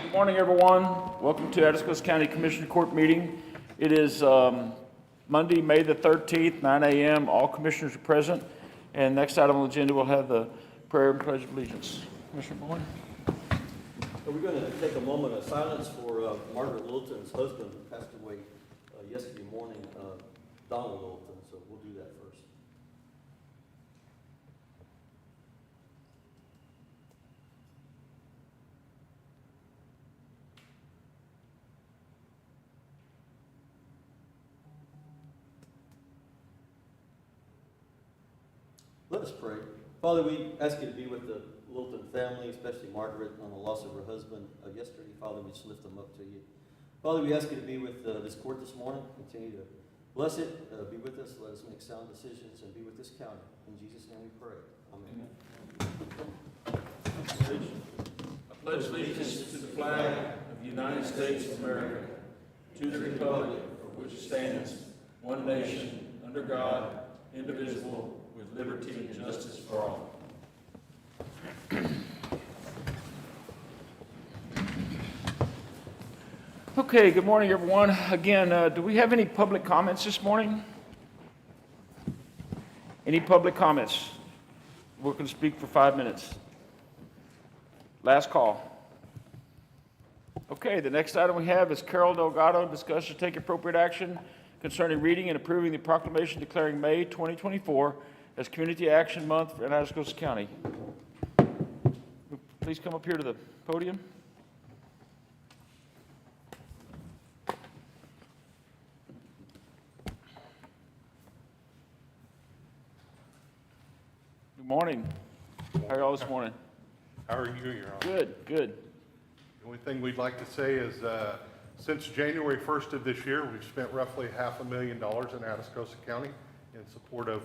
Good morning, everyone. Welcome to Atascosa County Commissioner Court meeting. It is Monday, May the 13th, 9 a.m. All commissioners are present. And next item on the agenda, we'll have the prayer and pledge of allegiance. Commissioner Bowen. We're going to take a moment of silence for Margaret Littleton's husband, who passed away yesterday morning, Donald Littleton. So we'll do that first. Let us pray. Father, we ask you to be with the Littleton family, especially Margaret, on the loss of her husband yesterday. Father, we just lift them up to you. Father, we ask you to be with this court this morning. Continue to bless it, be with us, let us make sound decisions, and be with this county. In Jesus' name we pray. Amen. I pledge allegiance to the flag of the United States of America, to the republic for which it stands, one nation, under God, indivisible, with liberty and justice for all. Okay, good morning, everyone. Again, do we have any public comments this morning? Any public comments? We're going to speak for 5 minutes. Last call. Okay, the next item we have is Carol Delgado, discuss to take appropriate action concerning reading and approving the proclamation declaring May 2024 as Community Action Month in Atascosa County. Please come up here to the podium. Good morning. How are y'all this morning? How are you, Your Honor? Good, good. The only thing we'd like to say is since January 1st of this year, we've spent roughly $500,000 in Atascosa County in support of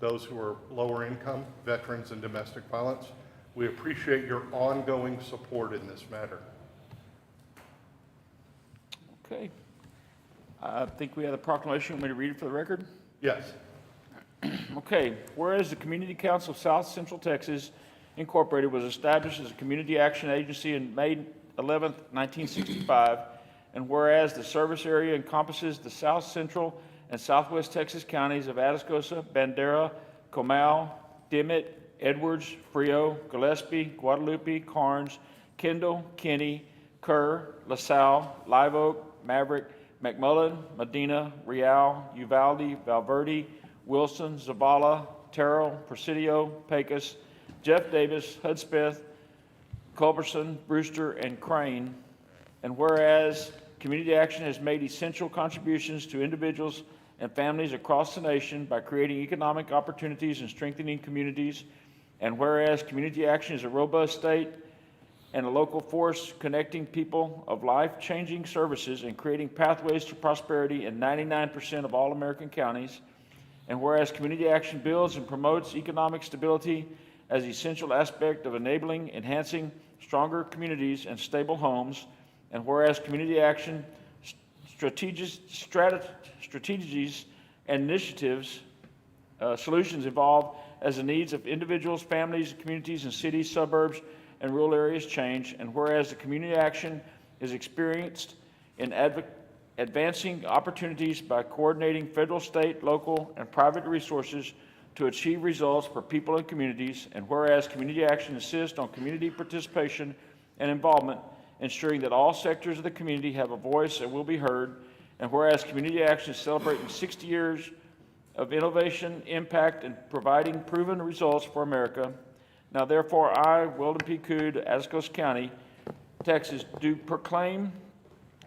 those who are lower income, veterans, and domestic violence. We appreciate your ongoing support in this matter. Okay. I think we have the proclamation. Want me to read it for the record? Yes. Okay. Whereas the Community Council of South Central Texas Incorporated was established as a community action agency in May 11th, 1965, and whereas the service area encompasses the South Central and Southwest Texas counties of Atascosa, Bandera, Comal, Dimmitt, Edwards, Frio, Gillespie, Guadalupe, Karnes, Kendall, Kinney, Kerr, LaSalle, Live Oak, Maverick, McMullen, Medina, Real, Uvalde, Valverde, Wilson, Zavala, Terrell, Presidio, Pecos, Jeff Davis, Hudspeth, Culberson, Brewster, and Crane. And whereas Community Action has made essential contributions to individuals and families across the nation by creating economic opportunities and strengthening communities, and whereas Community Action is a robust state and a local force connecting people of life-changing services and creating pathways to prosperity in 99% of all American counties, and whereas Community Action builds and promotes economic stability as an essential aspect of enabling, enhancing stronger communities and stable homes, and whereas Community Action strategies and initiatives, solutions evolve as the needs of individuals, families, communities, and cities, suburbs, and rural areas change, and whereas the Community Action is experienced in advancing opportunities by coordinating federal, state, local, and private resources to achieve results for people and communities, and whereas Community Action insists on community participation and involvement, ensuring that all sectors of the community have a voice and will be heard, and whereas Community Action is celebrating 60 years of innovation, impact, and providing proven results for America. Now therefore I, Weldon P. Cood, Atascosa County, Texas, do proclaim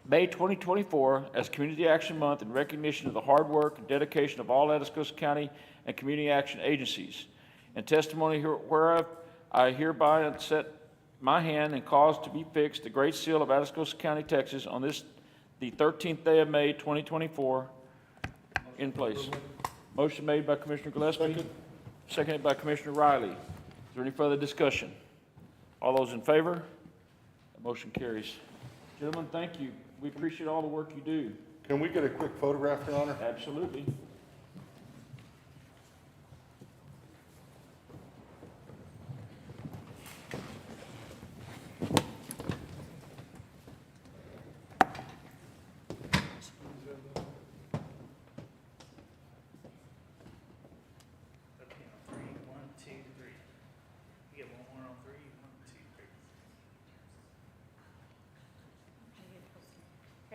May 2024 as Community Action Month in recognition of the hard work and dedication of all Atascosa County and Community Action agencies. In testimony whereof I hereby set my hand and cause to be fixed the Great Seal of Atascosa County, Texas on this, the 13th day of May 2024 in place. Motion made by Commissioner Gillespie, seconded by Commissioner Riley. Is there any further discussion? All those in favor? The motion carries. Gentlemen, thank you. We appreciate all the work you do. Can we get a quick photograph, Your Honor? Absolutely.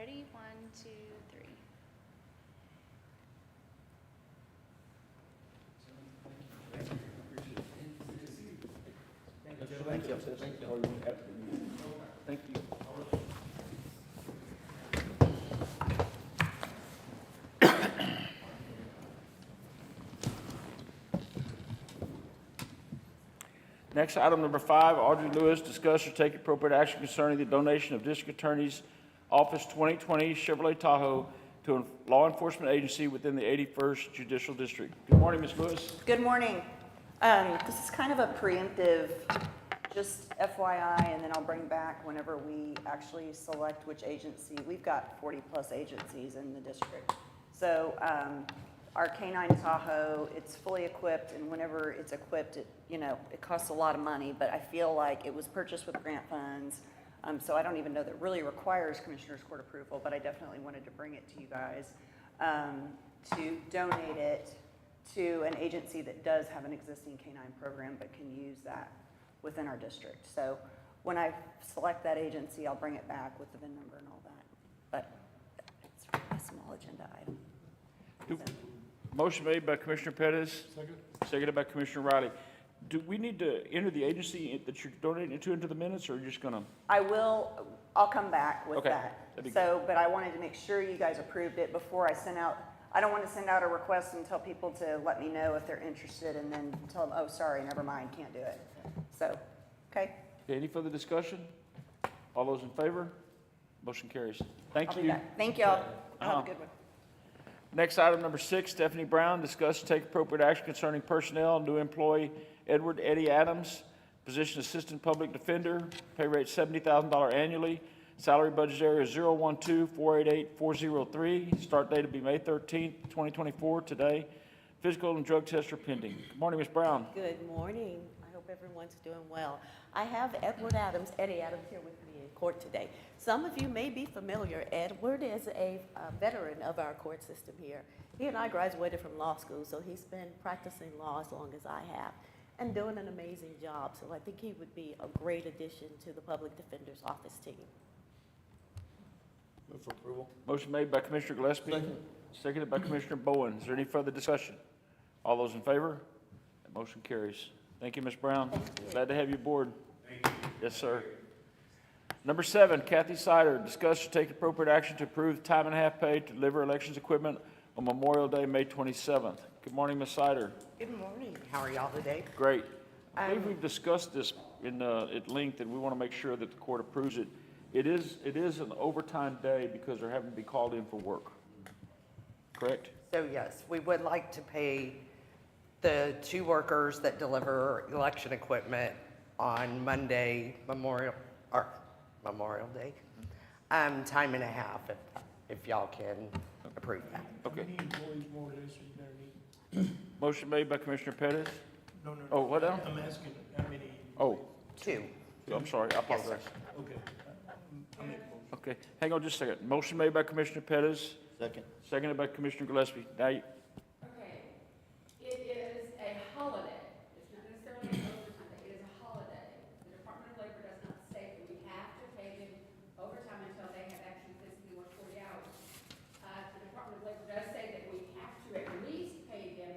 Ready? 1, 2, 3. Thank you. Thank you. Thank you. Next, item number 5, Audrey Lewis, discuss or take appropriate action concerning the donation of District Attorney's Office 2020 Chevrolet Tahoe to a law enforcement agency within the 81st Judicial District. Good morning, Ms. Lewis. Good morning. This is kind of a preemptive, just FYI, and then I'll bring back whenever we actually select which agency. We've got 40-plus agencies in the district. So our K-9 Tahoe, it's fully equipped, and whenever it's equipped, it costs a lot of money, but I feel like it was purchased with grant funds, so I don't even know that it really requires Commissioner's Court approval, but I definitely wanted to bring it to you guys to donate it to an agency that does have an existing K-9 program but can use that within our district. So when I select that agency, I'll bring it back with the VIN number and all that. But it's a small agenda item. So, Motion made by Commissioner Pettis. Seconded by Commissioner Riley. Do we need to enter the agency that you're donating it to into the minutes, or are you just gonna? I'll come back with Okay, that. that'd be So, but I wanted to make sure you guys approved it before I sent out. I don't want to send out a request and tell people to let me know if they're interested and then tell them, oh, sorry, never mind, can't do it. So, okay, Okay, any further discussion? All those in favor? Motion carries. Thank I'll be you. back. Thank y'all. Have Uh-huh. a good one. Next, item number 6, Stephanie Brown, discuss and take appropriate action concerning personnel, new employee Edward Eddie Adams, position Assistant Public Defender, pay rate $70,000 annually, salary budget area 012-488-403, start date to be May 13th, 2024, today. Physical and drug tests are pending. Good morning, Ms. Brown. Good morning. I hope everyone's doing well. I have Edward Adams, Eddie Adams, here with me in court today. Some of you may be familiar. Edward is a veteran of our court system here. He and I graduated from law school, so he's been practicing law as long as I have and doing an amazing job. So I think he would be a great addition to the Public Defender's Office team. Move for approval. Motion made by Commissioner Gillespie. Second. Seconded by Commissioner Bowen. Is there any further discussion? All those in favor? That motion carries. Thank you, Ms. Brown. Glad to have you aboard. Thank you. Yes, sir. Number 7, Kathy Sider, discuss to take appropriate action to approve time and a half pay to deliver elections equipment on Memorial Day, May 27th. Good morning, Ms. Sider. Good morning. How are y'all today? Great. I believe we've discussed this at length, and we want to make sure that the court approves it. It is an overtime day because they're having to be called in for work. Correct? So yes, we would like to pay the 2 workers that deliver election equipment on Monday, Memorial Day, time and a half, if y'all can approve that. Okay. How many employees more or less are you gonna need? Motion made by Commissioner Pettis. No, no, no. Oh, what else? I'm asking how many. Oh, 2. I'm sorry. I apologize. Okay. I make a motion. Okay, hang on just a second. Motion made by Commissioner Pettis, Second. seconded by Commissioner Gillespie. Now, Okay, it is a holiday, it's not necessarily an overtime day, it is a holiday. The Department of Labor does not state that we have to pay them overtime until they have actually physically worked 40 hours. The Department of Labor does say that we have to at least pay them,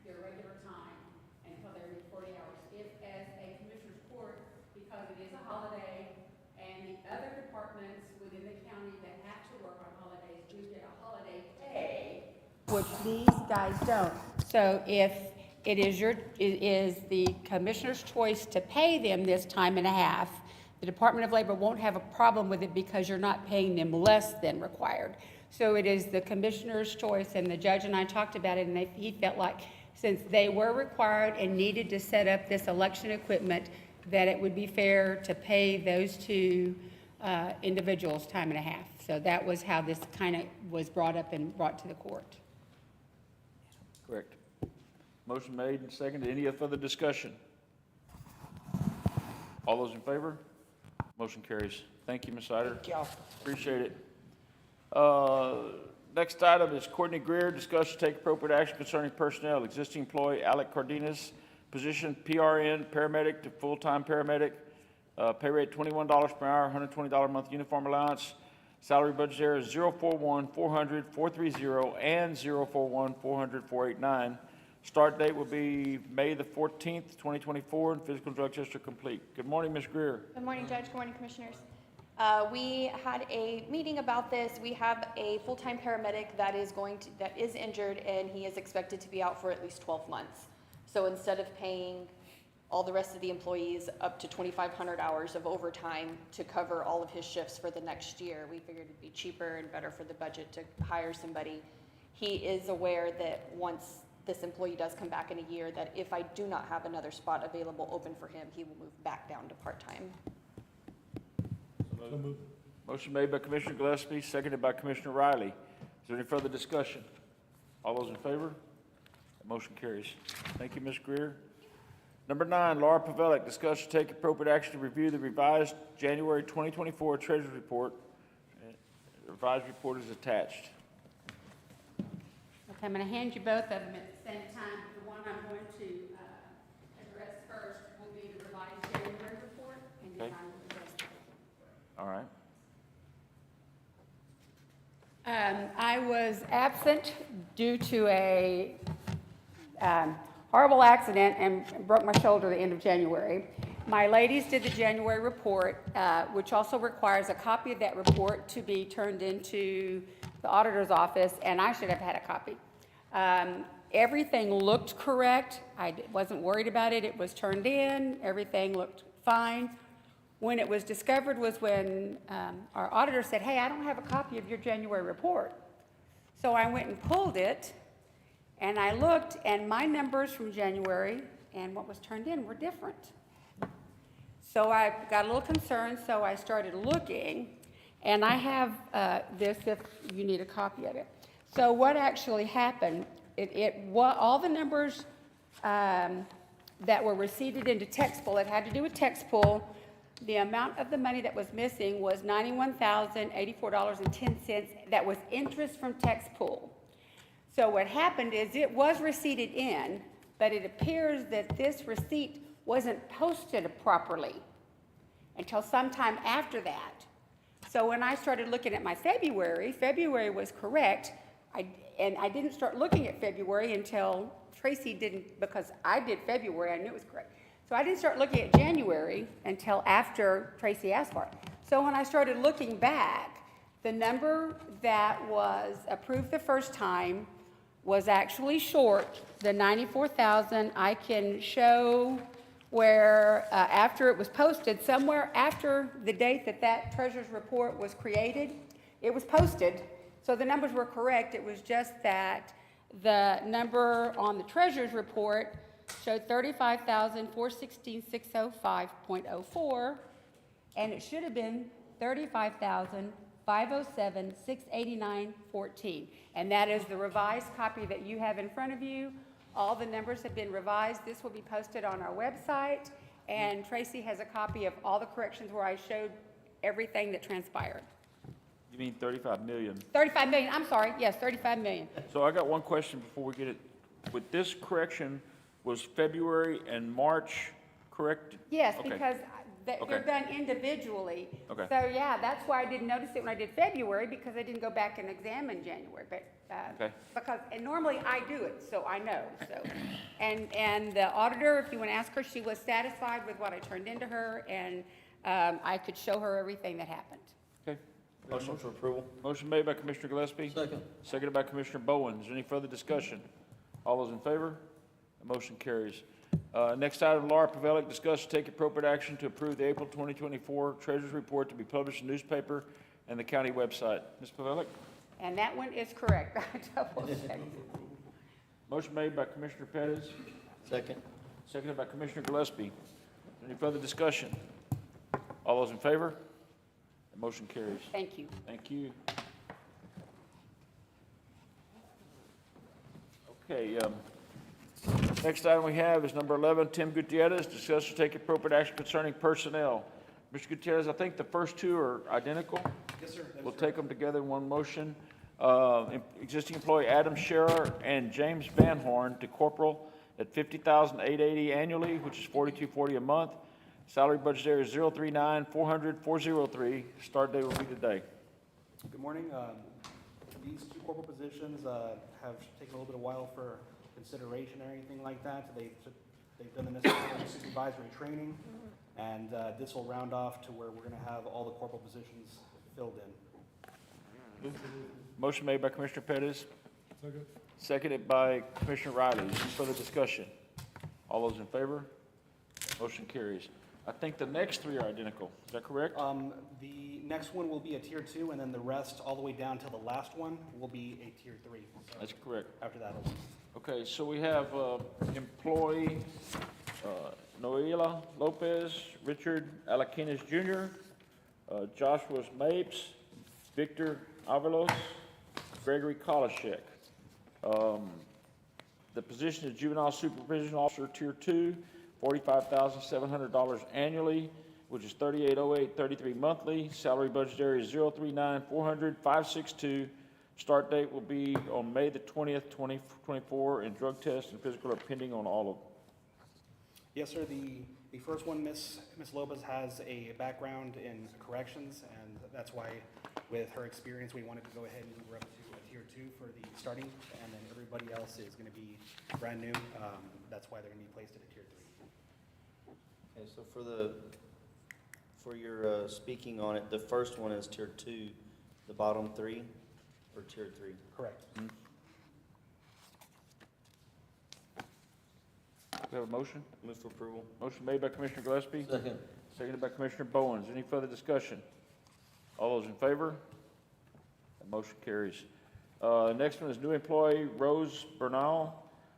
their regular time until they reach 40 hours. If as a Commissioner's Court, because it is a holiday, and the other departments within the county that have to work on holidays do get a holiday pay, which these guys don't. So if it is the commissioner's choice to pay them this time and a half, the Department of Labor won't have a problem with it because you're not paying them less than required. So it is the commissioner's choice, and the judge and I talked about it, and he felt like since they were required and needed to set up this election equipment, that it would be fair to pay those 2 individuals time and a half. So that was how this kind of was brought up and brought to the court. correct. Motion made and seconded. Any further discussion? All those in favor? Motion carries. Thank you, Ms. Sider. Thank y'all. Appreciate it. Next item is Courtney Greer, discuss and take appropriate action concerning personnel. Existing employee Alec Cardenas, position PRN, paramedic to full-time paramedic, pay rate $21 per hour, $120 a month uniform allowance. Salary budget area 041-400-430 and 041-400-489. Start date will be May the 14th, 2024, and physical drug tests are complete. Good morning, Ms. Greer. Good morning, Judge. Good morning, Commissioners. We had a meeting about this. We have a full-time paramedic that is injured, and he is expected to be out for at least 12 months. So instead of paying all the rest of the employees up to 2,500 hours of overtime to cover all of his shifts for the next year, we figured it'd be cheaper and better for the budget to hire somebody. He is aware that once this employee does come back in a year, that if I do not have another spot available open for him, he will move back down to part-time. So moved. Motion made by Commissioner Gillespie, seconded by Commissioner Riley. Is there any further discussion? All those in favor? The motion carries. Thank you, Ms. Greer. Number 9, Laura Pavelic, discuss and take appropriate action to review the revised January 2024 Treasurer's Report. The revised report is attached. Okay, I'm going to hand you both of them at the same time. The one I'm going to address first will be the revised January report, and then Okay. I will address the All right. I was absent due to a horrible accident and broke my shoulder at the end of January. My ladies did the January report, which also requires a copy of that report to be turned into the auditor's office, and I should have had a copy. Everything looked correct. I wasn't worried about it. It was turned in. Everything looked fine. When it was discovered was when our auditor said, hey, I don't have a copy of your January report. So I went and pulled it, and I looked, and my numbers from January and what was turned in were different. So I got a little concerned, so I started looking, and I have this if you need a copy of it. So what actually happened, all the numbers that were receipted into text pool, it had to do with text pool. The amount of the money that was missing was $91,084.10. That was interest from text pool. So what happened is it was receipted in, but it appears that this receipt wasn't posted properly until sometime after that. So when I started looking at my February was correct. I didn't start looking at February until Tracy didn't, because I did February, I knew it was correct. So I didn't start looking at January until after Tracy asked for it. So when I started looking back, the number that was approved the first time was actually short, the $94,000. I can show where after it was posted, somewhere after the date that that treasurer's report was created, it was posted. So the numbers were correct. It was just that the number on the treasurer's report showed $35,416,605.04, and it should have been $35,507,689.14. And that is the revised copy that you have in front of you. All the numbers have been revised. This will be posted on our website, and Tracy has a copy of all the corrections where I showed everything that transpired. You mean 35 million? 35 million, I'm sorry, yes, 35 million. So I got one question before we get it. With this correction, was February and March correct? Yes, Okay. because they're Okay. done individually. Okay. So, yeah, that's why I didn't notice it when I did February, because I didn't go back and examine January, but, Okay. because, and normally I do it, so I know, so. And the auditor, if you want to ask her, she was satisfied with what I turned into her, and I could show her everything that happened. Okay. Motion for approval. Motion made by Commissioner Gillespie. Second. Seconded by Commissioner Bowen. Is there any further discussion? All those in favor? The motion carries. Next item, Laura Pavelic, discuss and take appropriate action to approve the April 2024 Treasurer's Report to be published in the newspaper and the county website. Ms. Pavelic? And that one is correct. I double-checked. Motion made by Commissioner Pettis, Second. seconded by Commissioner Gillespie. Any further discussion? All those in favor? The motion carries. Thank you. Thank you. Okay, next item we have is number 11, Tim Gutierrez, discuss and take appropriate action concerning personnel. Mr. Gutierrez, I think the first two are identical. Yes, sir. We'll take them together in one motion. Existing employee Adam Scherer and James Van Horn to corporal at $50,880 annually, which is $42.40 a month. Salary budget area is 039-400-403. Start date will be today. Good morning. These two corporal positions have taken a little bit of while for consideration or anything like that. They've done the necessary supervisory training, and this will round off to where we're going to have all the corporal positions filled in. Motion made by Commissioner Pettis. Seconded by Commissioner Riley. Any further discussion? All those in favor? Motion carries. I think the next three are identical. Is that correct? The next one will be a tier 2, and then the rest, all the way down to the last one, will be a tier 3. So That's correct. after that, Okay, so we have employee Noela Lopez, Richard Alaquinas Jr., Joshua Mapes, Victor Avalos, Gregory Kolashek. The position of Juvenile Supervision Officer, Tier 2, $45,700 annually, which is $38,0833 monthly. Salary budget area is 039-400, 562. Start date will be on May the 20th, 2024, and drug tests and physical are pending on all of them. yes, sir. The first one, Miss Lopez, has a background in corrections, and that's why, with her experience, we wanted to go ahead and move her up to a tier 2 for the starting, and then everybody else is going to be brand new. That's why they're going to be placed at a tier 3. Okay, so for your speaking on it, the first one is tier 2, the bottom 3, or tier 3? Correct. We have a motion? Move for approval. Motion made by Commissioner Gillespie. Second. Seconded by Commissioner Bowens. Any further discussion? All those in favor? That motion carries. Next one is new employee Rose Bernal,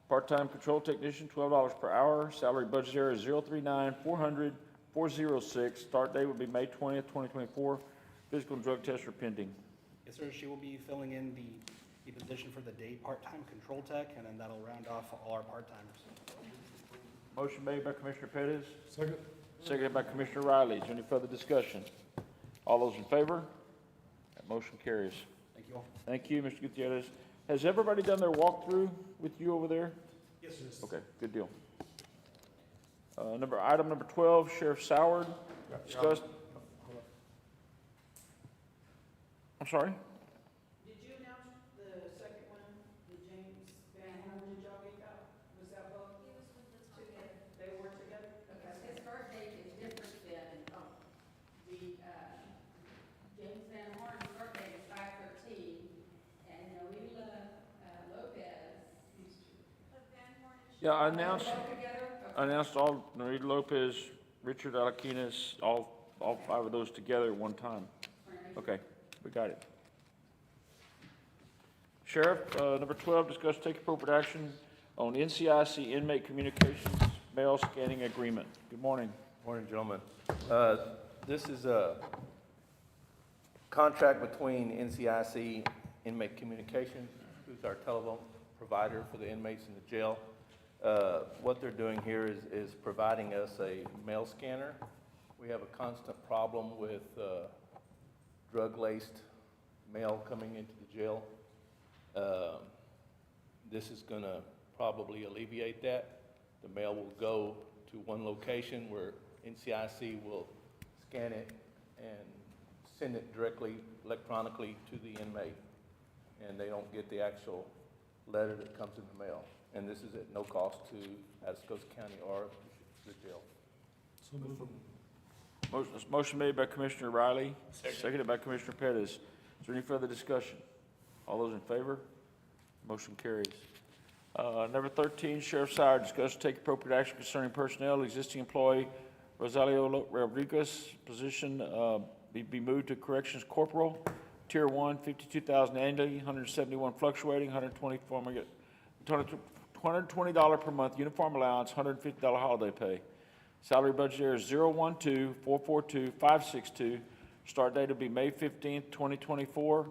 part-time control technician, $12 per hour. Salary budget area is 039-400, 406. Start date will be May 20th, 2024. Physical and drug tests are pending. Yes, sir. She will be filling in the position for the day part-time control tech, and then that'll round off all our part-timers. Motion made by Commissioner Pettis. Second. Seconded by Commissioner Riley. Is there any further discussion? All those in favor? That motion carries. Thank you all. Thank you, Mr. Gutierrez. Has everybody done their walkthrough with you over there? Yes, sir. Okay, good deal. Item number 12, Sheriff Soward. Discussed. I'm sorry? Did you announce the second one, the James Van Horn, did y'all get that? Was that both? He was with the Together? They were together? Because his start date is different than, James Van Horn's start date is 5/13, and Noela Lopez. Yeah, I announced, Both together? I announced all, Norita Lopez, Richard Alaquinas, all 5 of those together at one time. Okay, we got it. Sheriff, number 12, discuss take appropriate action on NCIC inmate communications mail scanning agreement. Good morning. Morning, gentlemen. This is a contract between NCIC Inmate Communications, who's our telephone provider for the inmates in the jail. What they're doing here is providing us a mail scanner. We have a constant problem with drug-laced mail coming into the jail. This is going to probably alleviate that. The mail will go to one location where NCIC will scan it and send it directly electronically to the inmate, and they don't get the actual letter that comes in the mail. And this is at no cost to Atascosa County or the jail. Motion made by Commissioner Riley, seconded by Commissioner Pettis. Is there any further discussion? All those in favor? Motion carries. Number 13, Sheriff Sauer, discuss take appropriate action concerning personnel. Existing employee Rosalio Rodriguez, position be moved to Corrections Corporal, Tier 1, $52,000 annually, 171 fluctuating, $120 per month uniform allowance, $150 holiday pay. Salary budget area is 012-442-562. Start date will be May 15th, 2024.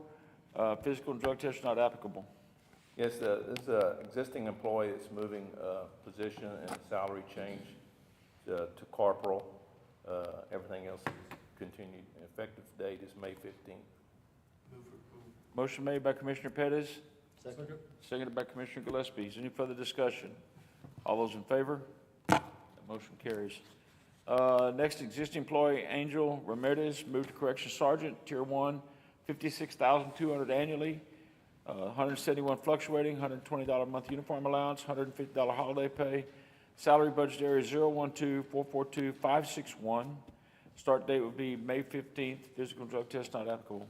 Physical and drug tests not applicable. Yes, this is an existing employee that's moving position and salary change to corporal. Everything else is continued. Effective date is May 15th. Motion made by Commissioner Pettis, Second. seconded by Commissioner Gillespie. Is there any further discussion? All those in favor? That motion carries. Next, existing employee Angel Ramirez, moved to Corrections Sergeant, Tier 1, $56,200 annually, 171 fluctuating, $120 a month uniform allowance, $150 holiday pay. Salary budget area 012-442-561. Start date would be May 15th. Physical and drug test not applicable.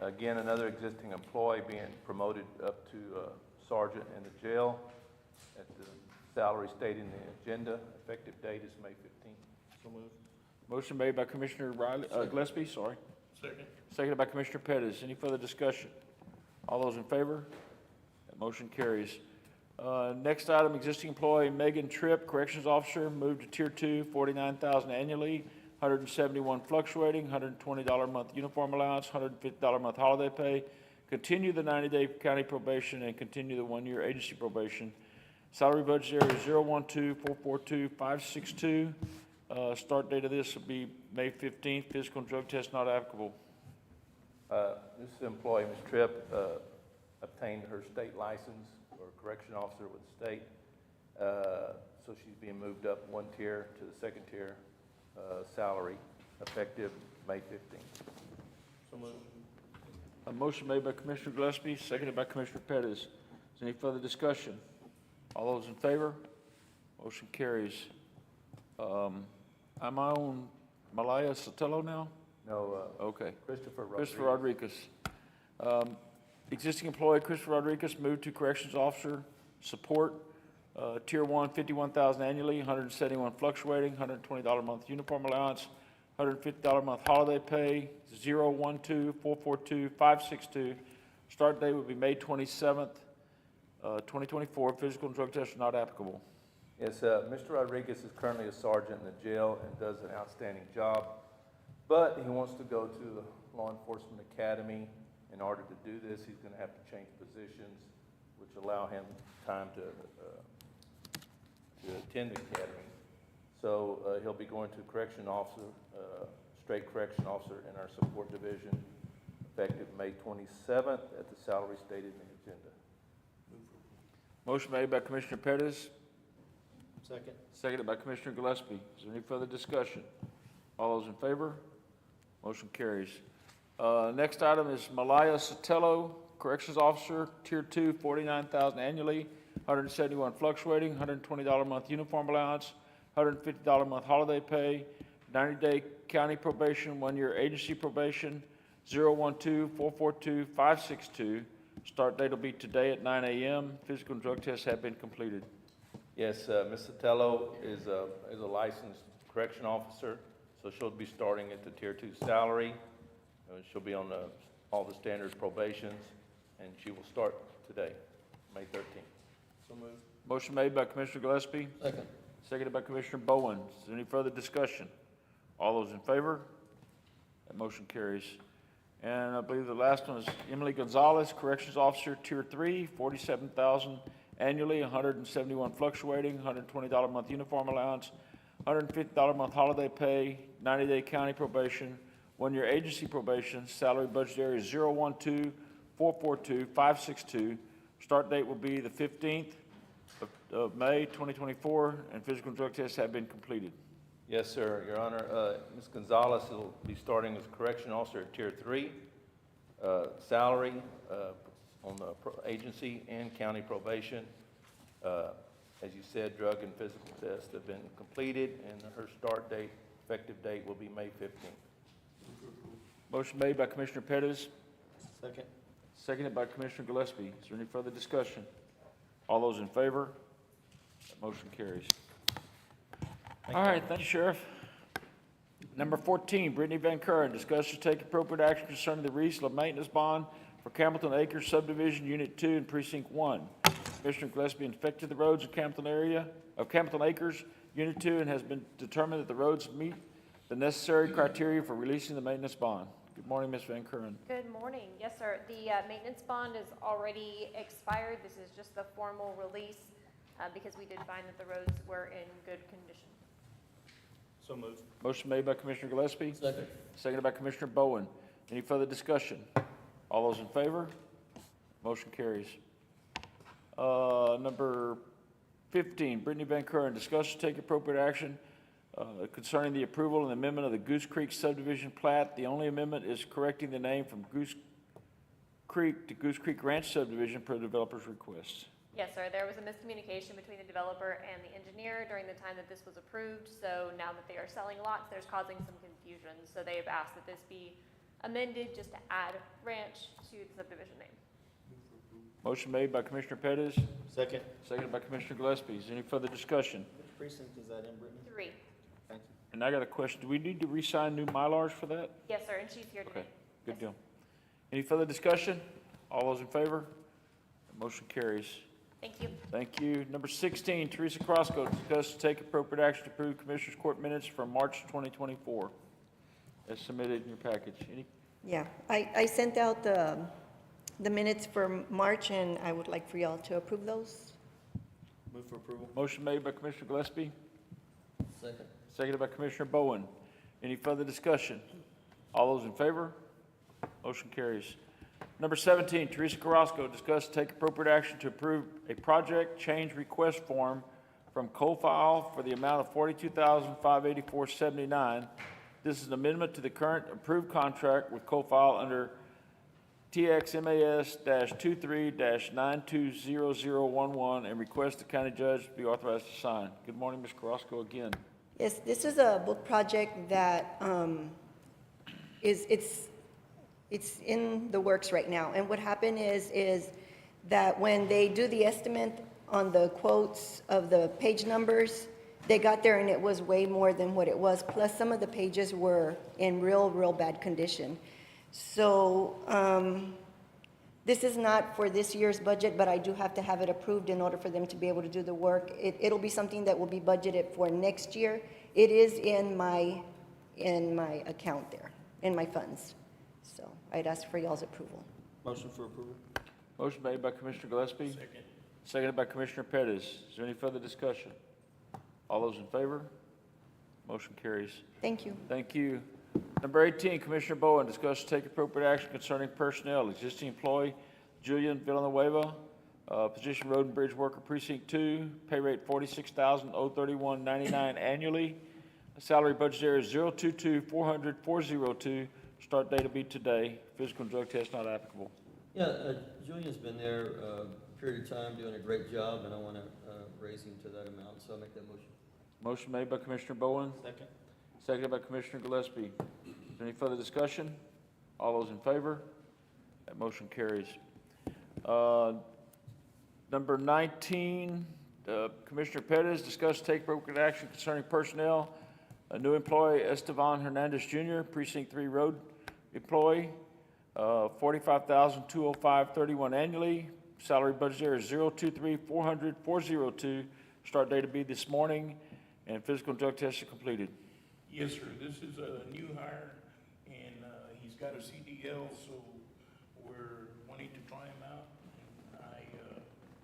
Again, another existing employee being promoted up to sergeant in the jail at the salary stated in the agenda. Effective date is May 15th. So moved. Motion made by Commissioner Gillespie, sorry. Second. Seconded by Commissioner Pettis. Any further discussion? All those in favor? That motion carries. Next item, existing employee Megan Tripp, Corrections Officer, moved to Tier 2, $49,000 annually, 171 fluctuating, $120 a month uniform allowance, $150 a month holiday pay. Continue the 90-day county probation and continue the 1-year agency probation. Salary budget area 012-442-562. Start date of this will be May 15th. Physical and drug test not applicable. This employee, Ms. Tripp, obtained her state license or correction officer with the state. So she's being moved up 1 tier to the 2nd tier salary, effective May 15th. So moved. A motion made by Commissioner Gillespie, seconded by Commissioner Pettis. Is there any further discussion? All those in favor? Motion carries. Am I on Malaya Sotelo now? No, Okay. Christopher Rodriguez. Existing employee Christopher Rodriguez moved to Corrections Officer Support, Tier 1, $51,000 annually, 171 fluctuating, $120 a month uniform allowance, $150 a month holiday pay, 012-442-562. Start date would be May 27th, 2024. Physical and drug tests are not applicable. Yes, Mr. Rodriguez is currently a sergeant in the jail and does an outstanding job, but he wants to go to the Law Enforcement Academy. In order to do this, he's going to have to change positions, which allow him time to attend the academy. So he'll be going to correction officer, straight correction officer in our support division, effective May 27th at the salary stated in the agenda. Motion made by Commissioner Pettis, Second. seconded by Commissioner Gillespie. Is there any further discussion? All those in favor? Motion carries. Next item is Malaya Sotelo, Corrections Officer, Tier 2, $49,000 annually, 171 fluctuating, $120 a month uniform allowance, $150 a month holiday pay, 90-day county probation, 1-year agency probation, 012-442-562. Start date will be today at 9 a.m. Physical and drug tests have been completed. Yes, Ms. Sotelo is a licensed correction officer, so she'll be starting at the Tier 2 salary. She'll be on all the standard probations, and she will start today, May 13th. So moved. Motion made by Commissioner Gillespie, Second. seconded by Commissioner Bowen. Is there any further discussion? All those in favor? That motion carries. And I believe the last one is Emily Gonzalez, Corrections Officer, Tier 3, $47,000 annually, 171 fluctuating, $120 a month uniform allowance, $150 a month holiday pay, 90-day county probation, 1-year agency probation. Salary budget area is 012-442-562. Start date will be the 15th of May 2024, and physical and drug tests have been completed. Yes, sir, Your Honor. Ms. Gonzalez will be starting as a correction officer at Tier 3. Salary on the agency and county probation. As you said, drug and physical tests have been completed, and her start date, effective date, will be May 15th. Motion made by Commissioner Pettis, Second. seconded by Commissioner Gillespie. Is there any further discussion? All those in favor? That motion carries. All right, thank you, Sheriff. Number 14, Brittany Van Curren, discuss to take appropriate action concerning the release of maintenance bond for Campbellton Acres Subdivision Unit 2 and Precinct 1. Commissioner Gillespie inspected the roads in Campbellton Acres Unit 2 and has been determined that the roads meet the necessary criteria for releasing the maintenance bond. Good morning, Ms. Van Curren. Good morning. Yes, sir. The maintenance bond is already expired. This is just the formal release because we did find that the roads were in good condition. So moved. Motion made by Commissioner Gillespie, Second. seconded by Commissioner Bowen. Any further discussion? All those in favor? Motion carries. Number 15, Brittany Van Curren, discuss to take appropriate action concerning the approval and amendment of the Goose Creek subdivision plat. The only amendment is correcting the name from Goose Creek to Goose Creek Ranch subdivision per the developer's request. Yes, sir, there was a miscommunication between the developer and the engineer during the time that this was approved, so now that they are selling lots, there's causing some confusion. So they have asked that this be amended just to add ranch to the subdivision name. Motion made by Commissioner Pettis, Second. seconded by Commissioner Gillespie. Is there any further discussion? Which precinct is that in, Brittany? 3. Thank you. And I got a question. Do we need to re-sign new Mylars for that? Yes, sir, and she's here today. Okay, good deal. Any further discussion? All those in favor? Motion carries. Thank you. Thank you. Number 16, Teresa Crosco, discuss and take appropriate action to approve Commissioners Court minutes from March 2024, as submitted in your package. Any? Yeah, I sent out the minutes for March, and I would like for y'all to approve those. Move for approval. Motion made by Commissioner Gillespie, Second. seconded by Commissioner Bowen. Any further discussion? All those in favor? Motion carries. Number 17, Teresa Carrasco, discuss and take appropriate action to approve a project change request form from CoFile for the amount of $42,584.79. This is an amendment to the current approved contract with CoFile under TXMAS-23-920011 and request the county judge be authorized to sign. Good morning, Ms. Carrasco, again. Yes, this is a book project that it's in the works right now. And what happened is that when they do the estimate on the quotes of the page numbers, they got there and it was way more than what it was. Plus, some of the pages were in real bad condition. So this is not for this year's budget, but I do have to have it approved in order for them to be able to do the work. It'll be something that will be budgeted for next year. It is in my account there, in my funds. So I'd ask for y'all's approval. Motion for approval. Motion made by Commissioner Gillespie. Second. Seconded by Commissioner Pettis. Is there any further discussion? All those in favor? Motion carries. Thank you. Thank you. Number 18, Commissioner Bowen, discuss and take appropriate action concerning personnel. Existing employee Julian Villanueva, position road and bridge worker precinct 2, pay rate $46,031.99 annually. Salary budget area is 022-400-402. Start date will be today. Physical and drug test not applicable. Yeah, Julian's been there a period of time, doing a great job, and I want to raise him to that amount, so I'll make that motion. Motion made by Commissioner Bowen, Second. seconded by Commissioner Gillespie. Is there any further discussion? All those in favor? That motion carries. Number 19, Commissioner Pettis, discuss take appropriate action concerning personnel. A new employee, Estevan Hernandez Jr., Precinct 3 Road employee, $45,205.31 annually. Salary budget area is 023-400-402. Start date to be this morning, and physical and drug tests are completed. Yes, sir. This is a new hire, and he's got a CDL, so we're wanting to try him out, and I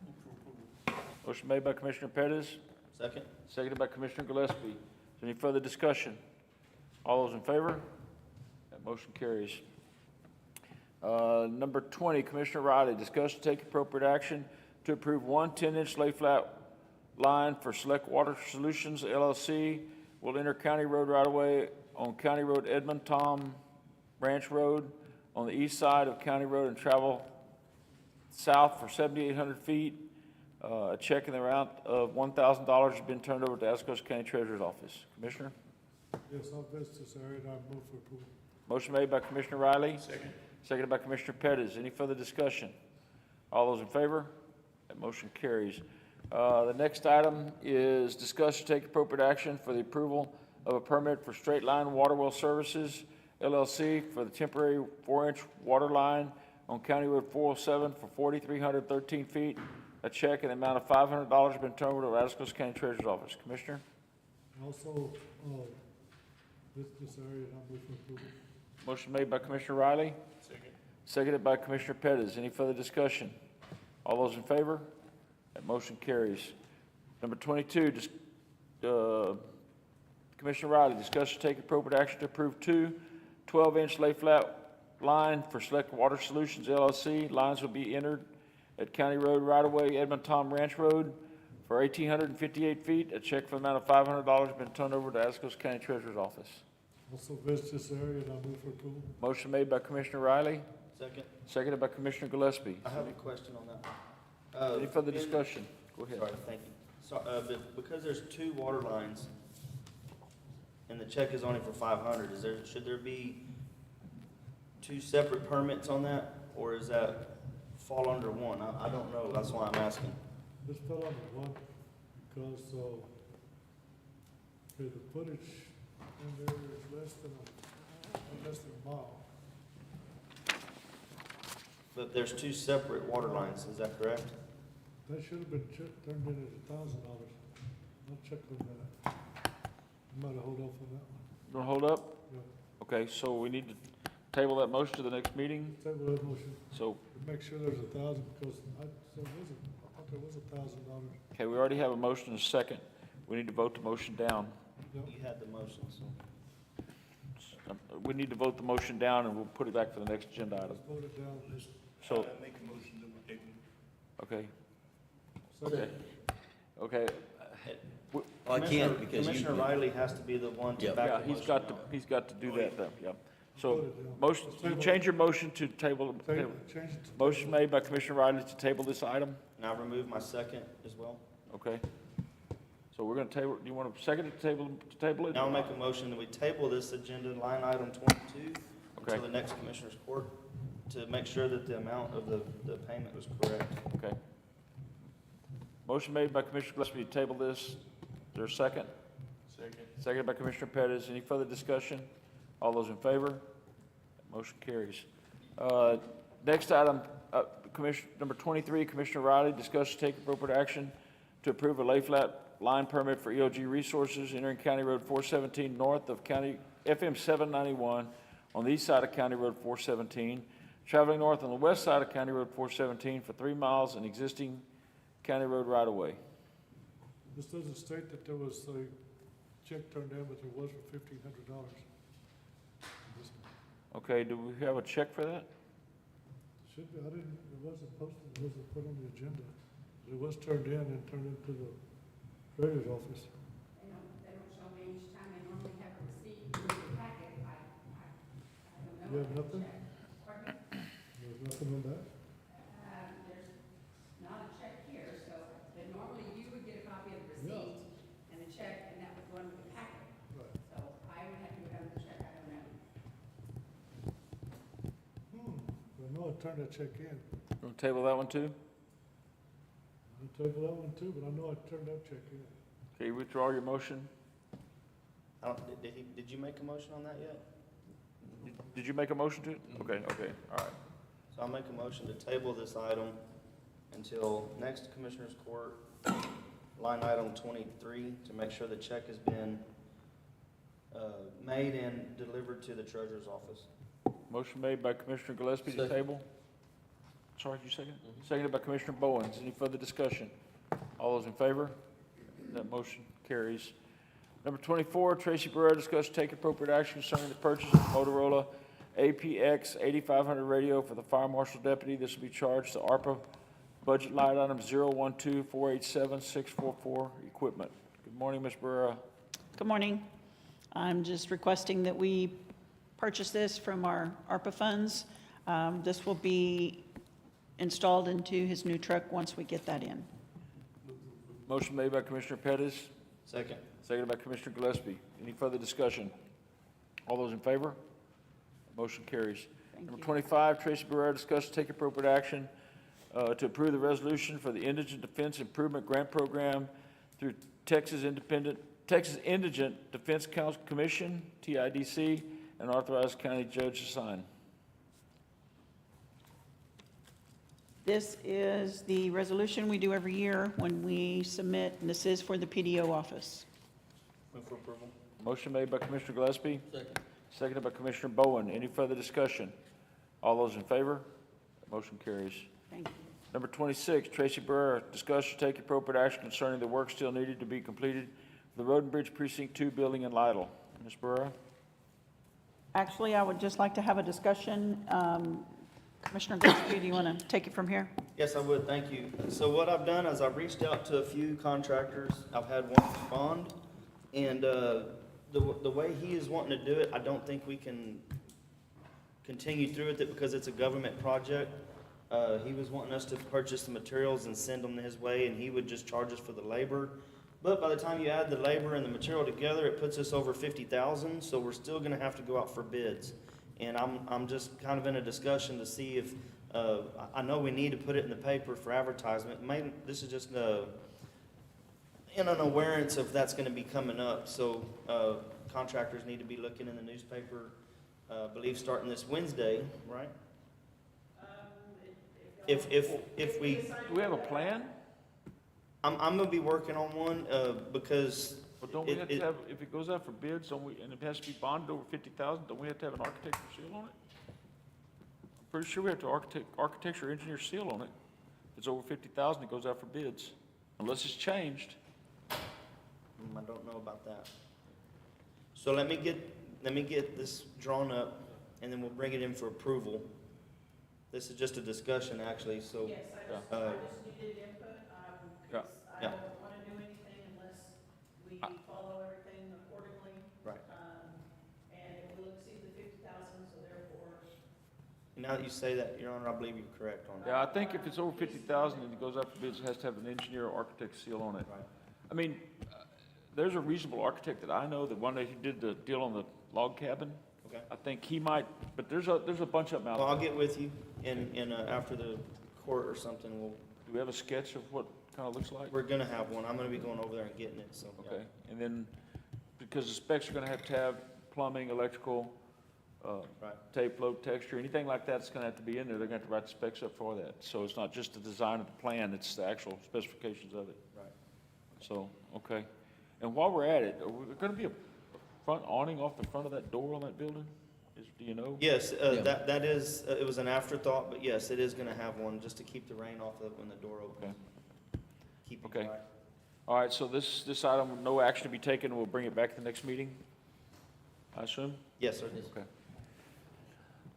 move for approval. Motion made by Commissioner Pettis, Second. seconded by Commissioner Gillespie. Is there any further discussion? All those in favor? That motion carries. Number 20, Commissioner Riley, discuss and take appropriate action to approve one 10-inch lay-flat line for Select Water Solutions LLC will enter County Road right-of-way on County Road Edmund Tom Ranch Road on the east side of County Road and travel south for 7,800 feet. A check in the amount of $1,000 has been turned over to Atascosa County Treasurer's Office. Commissioner? Yes, I'll visit this area, and I move for approval. Motion made by Commissioner Riley. Second. Seconded by Commissioner Pettis. Any further discussion? All those in favor? That motion carries. The next item is discuss and take appropriate action for the approval of a permit for Straight Line Water Well Services LLC for the temporary 4-inch water line on County Road 407 for 4,313 feet. A check in the amount of $500 has been turned over to Atascosa County Treasurer's Office. Commissioner? Also, visit this area, and I move for approval. Motion made by Commissioner Riley. Second. Seconded by Commissioner Pettis. Any further discussion? All those in favor? That motion carries. Number 22, Commissioner Riley, discuss and take appropriate action to approve two 12-inch lay-flat line for Select Water Solutions LLC. Lines will be entered at County Road right-of-way, Edmund Tom Ranch Road for 1,858 feet. A check for the amount of $500 has been turned over to Atascosa County Treasurer's Office. Also visit this area, and I move for approval. Motion made by Commissioner Riley, Second. seconded by Commissioner Gillespie. I have a question on that. Any further discussion? Go ahead. Sorry, thank you. So, but because there's two water lines and the check is only for 500, should there be two separate permits on that? Or is that fall under one? I don't know, that's why I'm asking. This fell under one because, okay, the footage in there is less than a mile. But there's two separate water lines, is that correct? That should have been turned in at $1,000. I'll check on that. I might have hold off on that one. You want to hold up? Yeah, Okay, so we need to table that motion to the next meeting. table that motion. So, Make sure there's 1,000 because I thought there was $1,000. okay, we already have a motion and a second. We need to vote the motion down. You had the motion, so. We need to vote the motion down, and we'll put it back for the next agenda item. Let's vote it down. So, Make a motion that we table. okay, Second. okay. Well, I can't because Commissioner Riley has to be the one to back Yeah, the he's motion got to, up. he's got to do that, though, yep. So, Vote it down. motion, you change your motion to table, Change it to. motion made by Commissioner Riley to table this item, And I remove my second as well. okay? So we're gonna table, do you want to second it, to table it? Now I'll make a motion that we table this agenda, line item 22, Okay. until the next Commissioner's Court, to make sure that the amount of the payment was correct. Okay. Motion made by Commissioner Gillespie to table this. Is there a second? Second. Seconded by Commissioner Pettis. Any further discussion? All those in favor? Motion carries. Next item, number 23, Commissioner Riley, discuss and take appropriate action to approve a lay flat line permit for EOG Resources entering County Road 417 north of County FM 791 on the east side of County Road 417, traveling north on the west side of County Road 417 for 3 miles in existing County Road right-of-way. This doesn't state that there was a check turned in, but there was for $1,500. Okay, do we have a check for that? Should be, it wasn't posted, it wasn't put on the agenda. It was turned in and turned into the treasurer's office. They don't show me each time, they normally have a receipt in the packet, I don't know. You have nothing? Check. Pardon me? There's nothing on that? There's not a check here, so, but normally you would get a copy of the receipt and the check, and that would go into the packet. Right. So I would have to go down to the check, I don't know. I know I turned that check in. We'll table that one too? I'll table that one too, but I know I turned that check in. Okay, you withdraw your motion. Did you make a motion on that yet? Did you make a motion to it? Okay, okay, all right. So I'll make a motion to table this item until next Commissioner's Court, line item 23, to make sure the check has been made and delivered to the treasurer's office. Motion made by Commissioner Gillespie to Second. table. Sorry, did you second? Seconded by Commissioner Bowens. Any further discussion? All those in favor? That motion carries. Number 24, Tracy Barrera discussed take appropriate action concerning the purchase of Motorola APX 8500 radio for the fire marshal deputy. This will be charged to ARPA budget line item 012487644 equipment. Good morning, Ms. Barrera. Good morning. I'm just requesting that we purchase this from our ARPA funds. This will be installed into his new truck once we get that in. Motion made by Commissioner Pettis, Second. seconded by Commissioner Gillespie. Any further discussion? All those in favor? Motion carries. Number 25, Tracy Barrera discussed take appropriate action to approve the resolution for the Indigent Defense Improvement Grant Program through Texas Indigent Defense Commission, TIDC, and authorize county judge to sign. This is the resolution we do every year when we submit, and this is for the PDO office. Move for approval. Motion made by Commissioner Gillespie, Second. seconded by Commissioner Bowen. Any further discussion? All those in favor? Motion carries. Thank you. Number 26, Tracy Barrera, discuss and take appropriate action concerning the work still needed to be completed for the Road and Bridge Precinct 2 building in Lytle. Ms. Barrera? Actually, I would just like to have a discussion. Commissioner Gillespie, do you want to take it from here? Yes, I would, thank you. So what I've done is I've reached out to a few contractors. I've had one respond, and the way he is wanting to do it, I don't think we can continue through with it because it's a government project. He was wanting us to purchase the materials and send them his way, and he would just charge us for the labor. But by the time you add the labor and the material together, it puts us over 50,000, so we're still gonna have to go out for bids. And I'm just kind of in a discussion to see if, I know we need to put it in the paper for advertisement. Maybe, this is just in an awareness of that's gonna be coming up. So, contractors need to be looking in the newspaper, I believe starting this Wednesday, right? If we, Do we have a plan? I'm gonna be working on one, because But don't we have to have, if it goes out for bids, don't we, and it has to be bonded over 50,000, don't we have to have an architecture seal on it? I'm pretty sure we have to architecture engineer seal on it. If it's over 50,000, it goes out for bids, unless it's changed. I don't know about that. So let me get this drawn up, and then we'll bring it in for approval. This is just a discussion, actually, so. Yes, I just needed input, because I Yeah. don't want to do anything unless we follow everything accordingly. Right. And it will exceed the 50,000, so therefore, Now that you say that, Your Honor, I believe you're correct on that. Yeah, I think if it's over 50,000 and it goes out for bids, it has to have an engineer or architect seal on it. Right. I mean, there's a reasonable architect that I know, that one day he did the deal on the log cabin. Okay. I think he might, but there's a bunch of them out Well, there. I'll get with you, and after the court or something, Do we have a sketch of what it kind of looks like? we're gonna have one. I'm gonna be going over there and getting it, so. yeah. Okay, and then, because the specs are gonna have plumbing, electrical, Right. tape, load, texture, anything like that's gonna have to be in there, they're gonna have to write the specs up for that. So it's not just the design of the plan, it's the actual specifications of it. Right. So, okay. And while we're at it, are there gonna be a front awning off the front of that door on that building? Do you know? Yes, that is, it was an afterthought, but yes, it is gonna have one, just to keep the rain off of it when the door opens. Keep it Okay. dry. All right, so this item, no action to be taken, we'll bring it back to the next meeting, I assume? Yes, sir. Okay.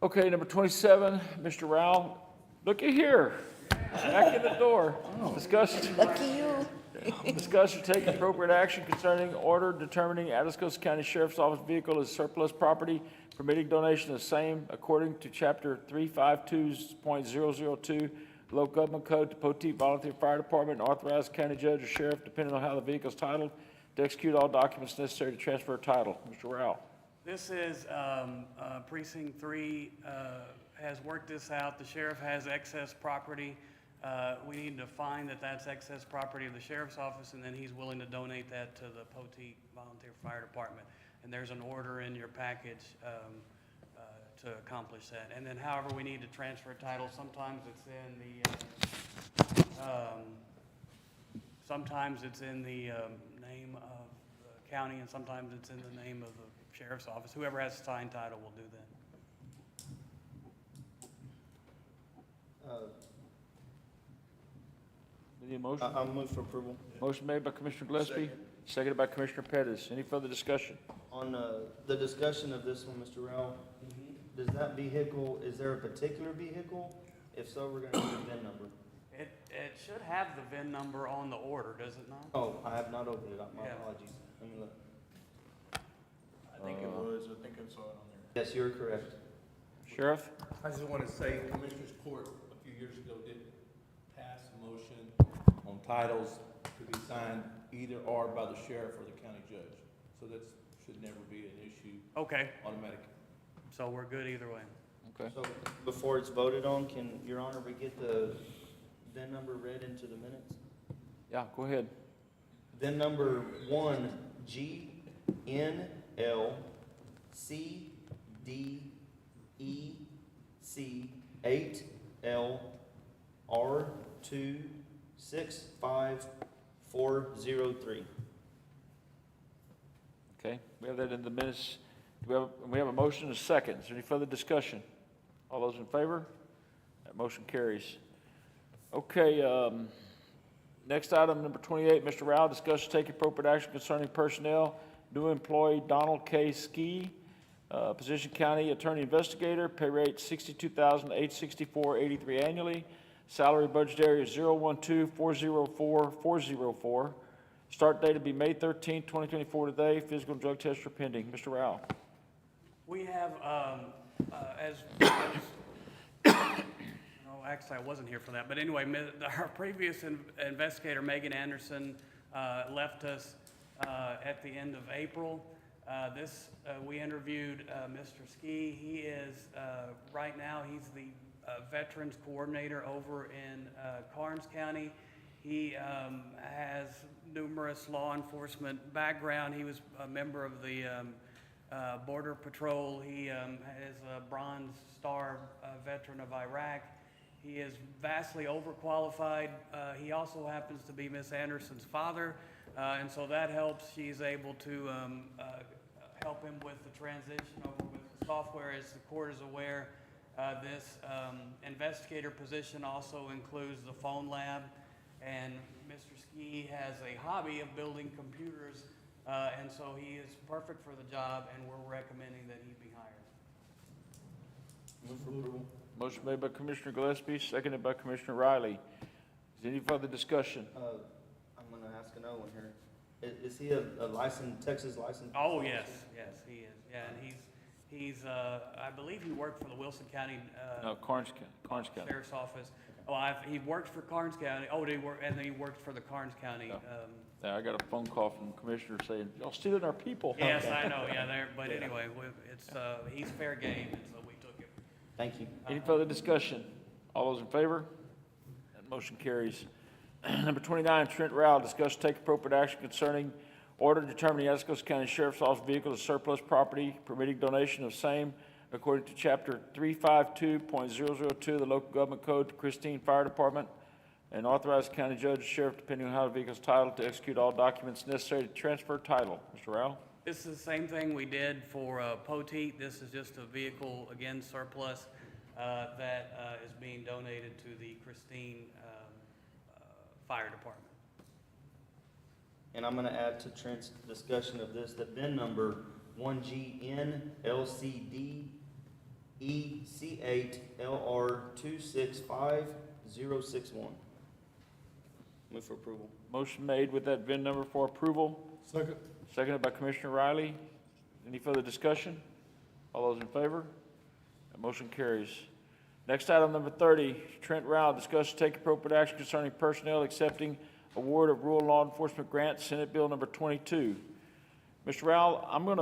Okay, number 27, Mr. Rao, looky here, back in the door. Discussion. Lucky you. Discuss or take appropriate action concerning order determining Atascosa County Sheriff's Office vehicle as surplus property, permitting donation of same according to Chapter 352.002 Local Government Code to Poteet Volunteer Fire Department, and authorize county judge or sheriff, depending on how the vehicle is titled, to execute all documents necessary to transfer title. Mr. Rao. This is, Precinct 3 has worked this out. The sheriff has excess property. We need to find that that's excess property of the sheriff's office, and then he's willing to donate that to the Poteet Volunteer Fire Department. And there's an order in your package to accomplish that. And then however we need to transfer title, sometimes it's in the name of the county, and sometimes it's in the name of the sheriff's office. Whoever has signed title will do that. Any motion? I'll move for approval. Motion made by Commissioner Gillespie, seconded by Commissioner Pettis. Any further discussion? On the discussion of this one, Mr. Rao, does that vehicle, is there a particular vehicle? If so, we're gonna need a VIN number. It should have the VIN number on the order, does it not? Oh, I have not opened it up, my Yeah. apologies. Let me look. I think it was, I think I saw it on there. Yes, you're correct. Sheriff? I just want to say, Commissioners Court a few years ago did pass a motion on titles to be signed either or by the sheriff or the county judge. So that should never be an issue. Okay, Automatic. so we're good either way. Okay. So before it's voted on, can, Your Honor, we get the VIN number read into the minutes? Yeah, go ahead. VIN number 1GNLCDEC8LR265403. Okay, we have that in the minutes. We have a motion and a second. Is there any further discussion? All those in favor? That motion carries. Okay, next item, number 28, Mr. Rao, discuss and take appropriate action concerning personnel. New employee Donald K. Ski, Position County Attorney Investigator, pay rate $62,864.83 annually. Salary budget area 012-404-404. Start date to be May 13, 2024 today. Physical and drug tests are pending. Mr. Rao. We have, no, actually, I wasn't here for that, but anyway, our previous investigator, Megan Anderson, left us at the end of April. We interviewed Mr. Ski. He is, right now, he's the Veterans Coordinator over in Karnes County. He has numerous law enforcement background. He was a member of the Border Patrol. He is a Bronze Star veteran of Iraq. He is vastly overqualified. He also happens to be Miss Anderson's father, and so that helps. She's able to help him with the transition over with the software. As the court is aware, this investigator position also includes the phone lab, and Mr. Ski has a hobby of building computers, and so he is perfect for the job, and we're recommending that he be hired. Move for approval. Motion made by Commissioner Gillespie, seconded by Commissioner Riley. Is there any further discussion? I'm gonna ask another one here. Is he a licensed, Texas licensed? Oh, yes, he is. Yeah, and he's I believe he worked for the Wilson County No, Karnes County. Sheriff's Office. Oh, he worked for Karnes County. Oh, and then he worked for the Karnes County. Yeah, I got a phone call from the commissioner saying, y'all stealing our people. Yes, I know, yeah, but anyway, he's fair game, and so we took him. Thank you. Any further discussion? All those in favor? That motion carries. Number 29, Trent Rao, discuss take appropriate action concerning order determining Atascosa County Sheriff's Office vehicle as surplus property, permitting donation of same according to Chapter 352.002 of the Local Government Code to Christine Fire Department, and authorize the county judge or sheriff, depending on how the vehicle is titled, to execute all documents necessary to transfer title. Mr. Rao? This is the same thing we did for Poteet. This is just a vehicle, again, surplus, that is being donated to the Christine Fire Department. And I'm gonna add to Trent's discussion of this, the VIN number 1GNLCD-EC8LR265061. Move for approval. Motion made with that VIN number for approval. Second. Seconded by Commissioner Riley. Any further discussion? All those in favor? That motion carries. Next item, number 30, Trent Rao, discuss take appropriate action concerning personnel accepting award of rural law enforcement grant, Senate Bill number 22. Mr. Rao, we're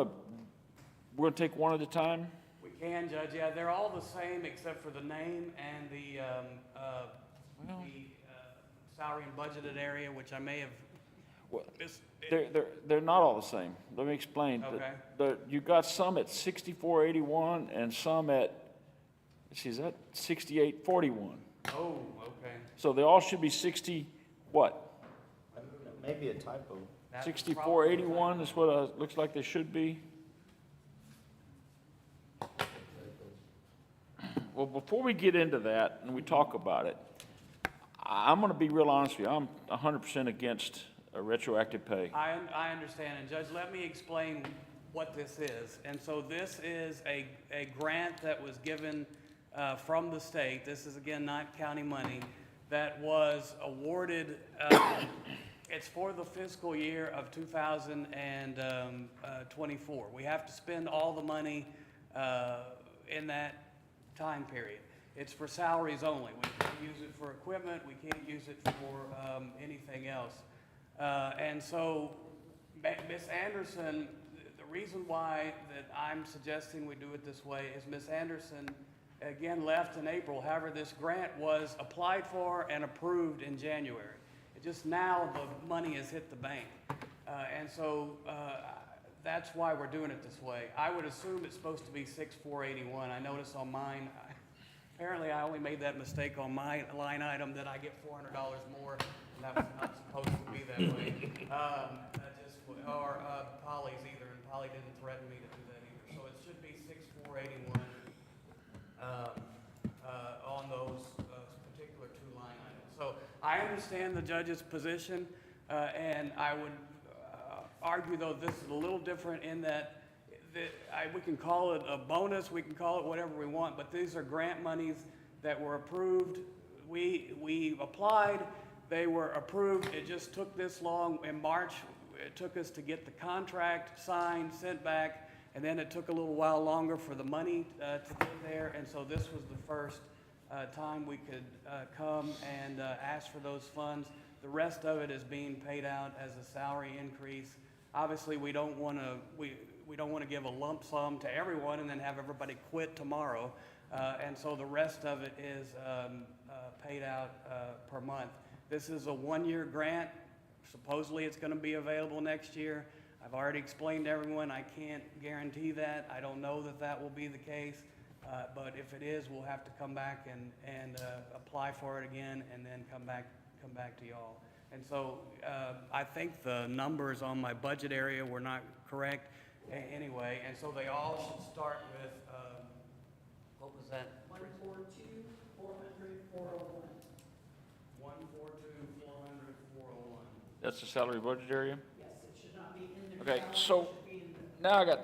gonna take one at a time. We can, Judge, yeah, they're all the same except for the name and the salary and budgeted area, which I may have missed. They're not all the same. Let me explain. Okay. You got some at 6481 and some at, let's see, is that 6841? Oh, okay. So they all should be 60, what? Maybe a typo. 6481 is what it looks like they should be. Well, before we get into that and we talk about it, I'm going to be real honest with you. I'm 100% against retroactive pay. I understand, and Judge, let me explain what this is. And so this is a grant that was given from the state. This is, again, not county money, that was awarded. It's for the fiscal year of 2024. We have to spend all the money in that time period. It's for salaries only. We can't use it for equipment. We can't use it for anything else. And so Ms. Anderson, the reason why that I'm suggesting we do it this way is Ms. Anderson, again, left in April. However, this grant was applied for and approved in January. Just now, the money has hit the bank. And so that's why we're doing it this way. I would assume it's supposed to be 6481. I noticed on mine, apparently I only made that mistake on my line item that I get $400 more, and that was not supposed to be that way. Polly's either, and Polly didn't threaten me to do that either. So it should be 6481 on those particular two line items. So I understand the judge's position, and I would argue, though, this is a little different in that we can call it a bonus, we can call it whatever we want, but these are grant monies that were approved. We applied, they were approved. It just took this long. In March, it took us to get the contract signed, sent back, and then it took a little while longer for the money to get there. And so this was the first time we could come and ask for those funds. The rest of it is being paid out as a salary increase. Obviously, we don't want to give a lump sum to everyone and then have everybody quit tomorrow. And so the rest of it is paid out per month. This is a one-year grant. Supposedly, it's going to be available next year. I've already explained to everyone I can't guarantee that. I don't know that that will be the case. But if it is, we'll have to come back and apply for it again and then come back to y'all. And so I think the numbers on my budget area were not correct anyway. And so they all should start with, what was that? 142, 400, 401. 142, 400, 401. That's the salary budget area? Yes, it should not be in the. Okay, salary, so it should be in the-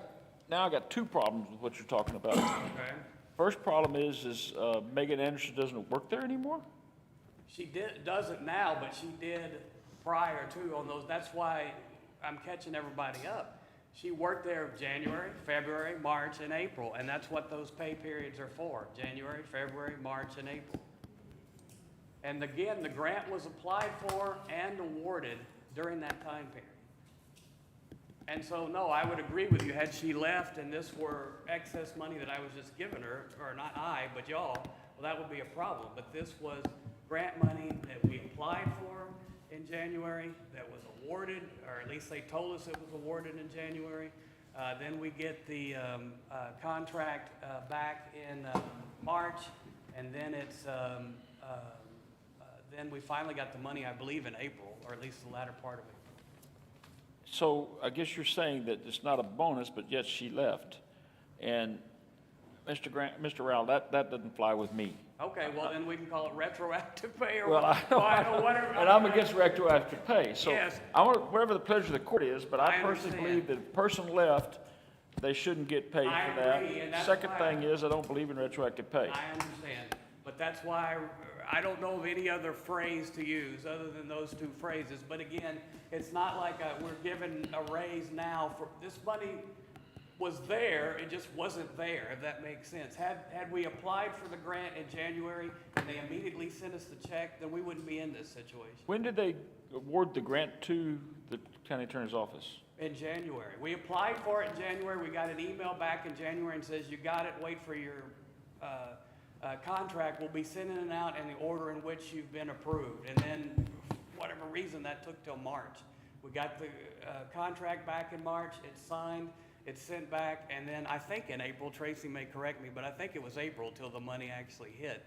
now I got two problems with what you're talking about. Okay. First problem is Megan Anderson doesn't work there anymore? She doesn't now, but she did prior to on those. That's why I'm catching everybody up. She worked there January, February, March, and April, and that's what those pay periods are for, January, February, March, and April. And again, the grant was applied for and awarded during that time period. And so, no, I would agree with you. Had she left and this were excess money that I was just giving her, or not I, but y'all, well, that would be a problem. But this was grant money that we applied for in January, that was awarded, or at least they told us it was awarded in January. Then we get the contract back in March, and then it's then we finally got the money, I believe, in April, or at least the latter part of it. So I guess you're saying that it's not a bonus, but yet she left. And Mr. Rowell, that doesn't fly with me. Okay, well, then we can call it retroactive pay or Well, whatever. and I'm against retroactive pay, so Yes. I want, whatever the pleasure of the court is, but I I personally understand. believe that if a person left, they shouldn't get paid I for that. agree, and that's Second why- thing is, I don't believe in retroactive pay. I understand, but that's why I don't know of any other phrase to use other than those two phrases. But again, it's not like we're given a raise now for, this money was there, it just wasn't there, if that makes sense. Had we applied for the grant in January and they immediately sent us the check, then we wouldn't be in this situation. When did they award the grant to the county attorney's office? In January. We applied for it in January. We got an email back in January and says, you got it, wait for your contract. We'll be sending it out in the order in which you've been approved. And then, for whatever reason, that took till March. We got the contract back in March, it's signed, it's sent back, and then I think in April, Tracy may correct me, but I think it was April till the money actually hit.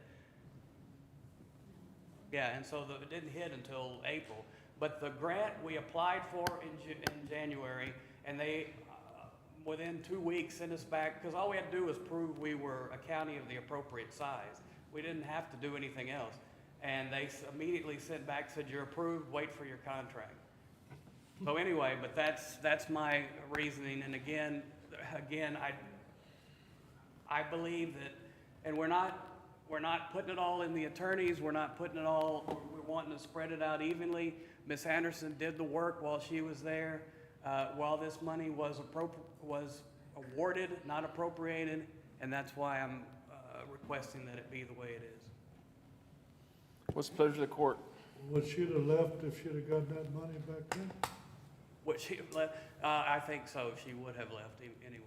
Yeah, and so it didn't hit until April. But the grant we applied for in January, and they, within 2 weeks, sent us back, because all we had to do was prove we were a county of the appropriate size. We didn't have to do anything else. And they immediately sent back, said, you're approved, wait for your contract. So anyway, but that's my reasoning. And again, I believe that, and we're not putting it all in the attorneys, we're not putting it all, we're wanting to spread it out evenly. Ms. Anderson did the work while she was there, while this money was awarded, not appropriated, and that's why I'm requesting that it be the way it is. What's the pleasure of the court? Would she have left if she'd have gotten that money back then? Would she have left? I think so. She would have left anyway.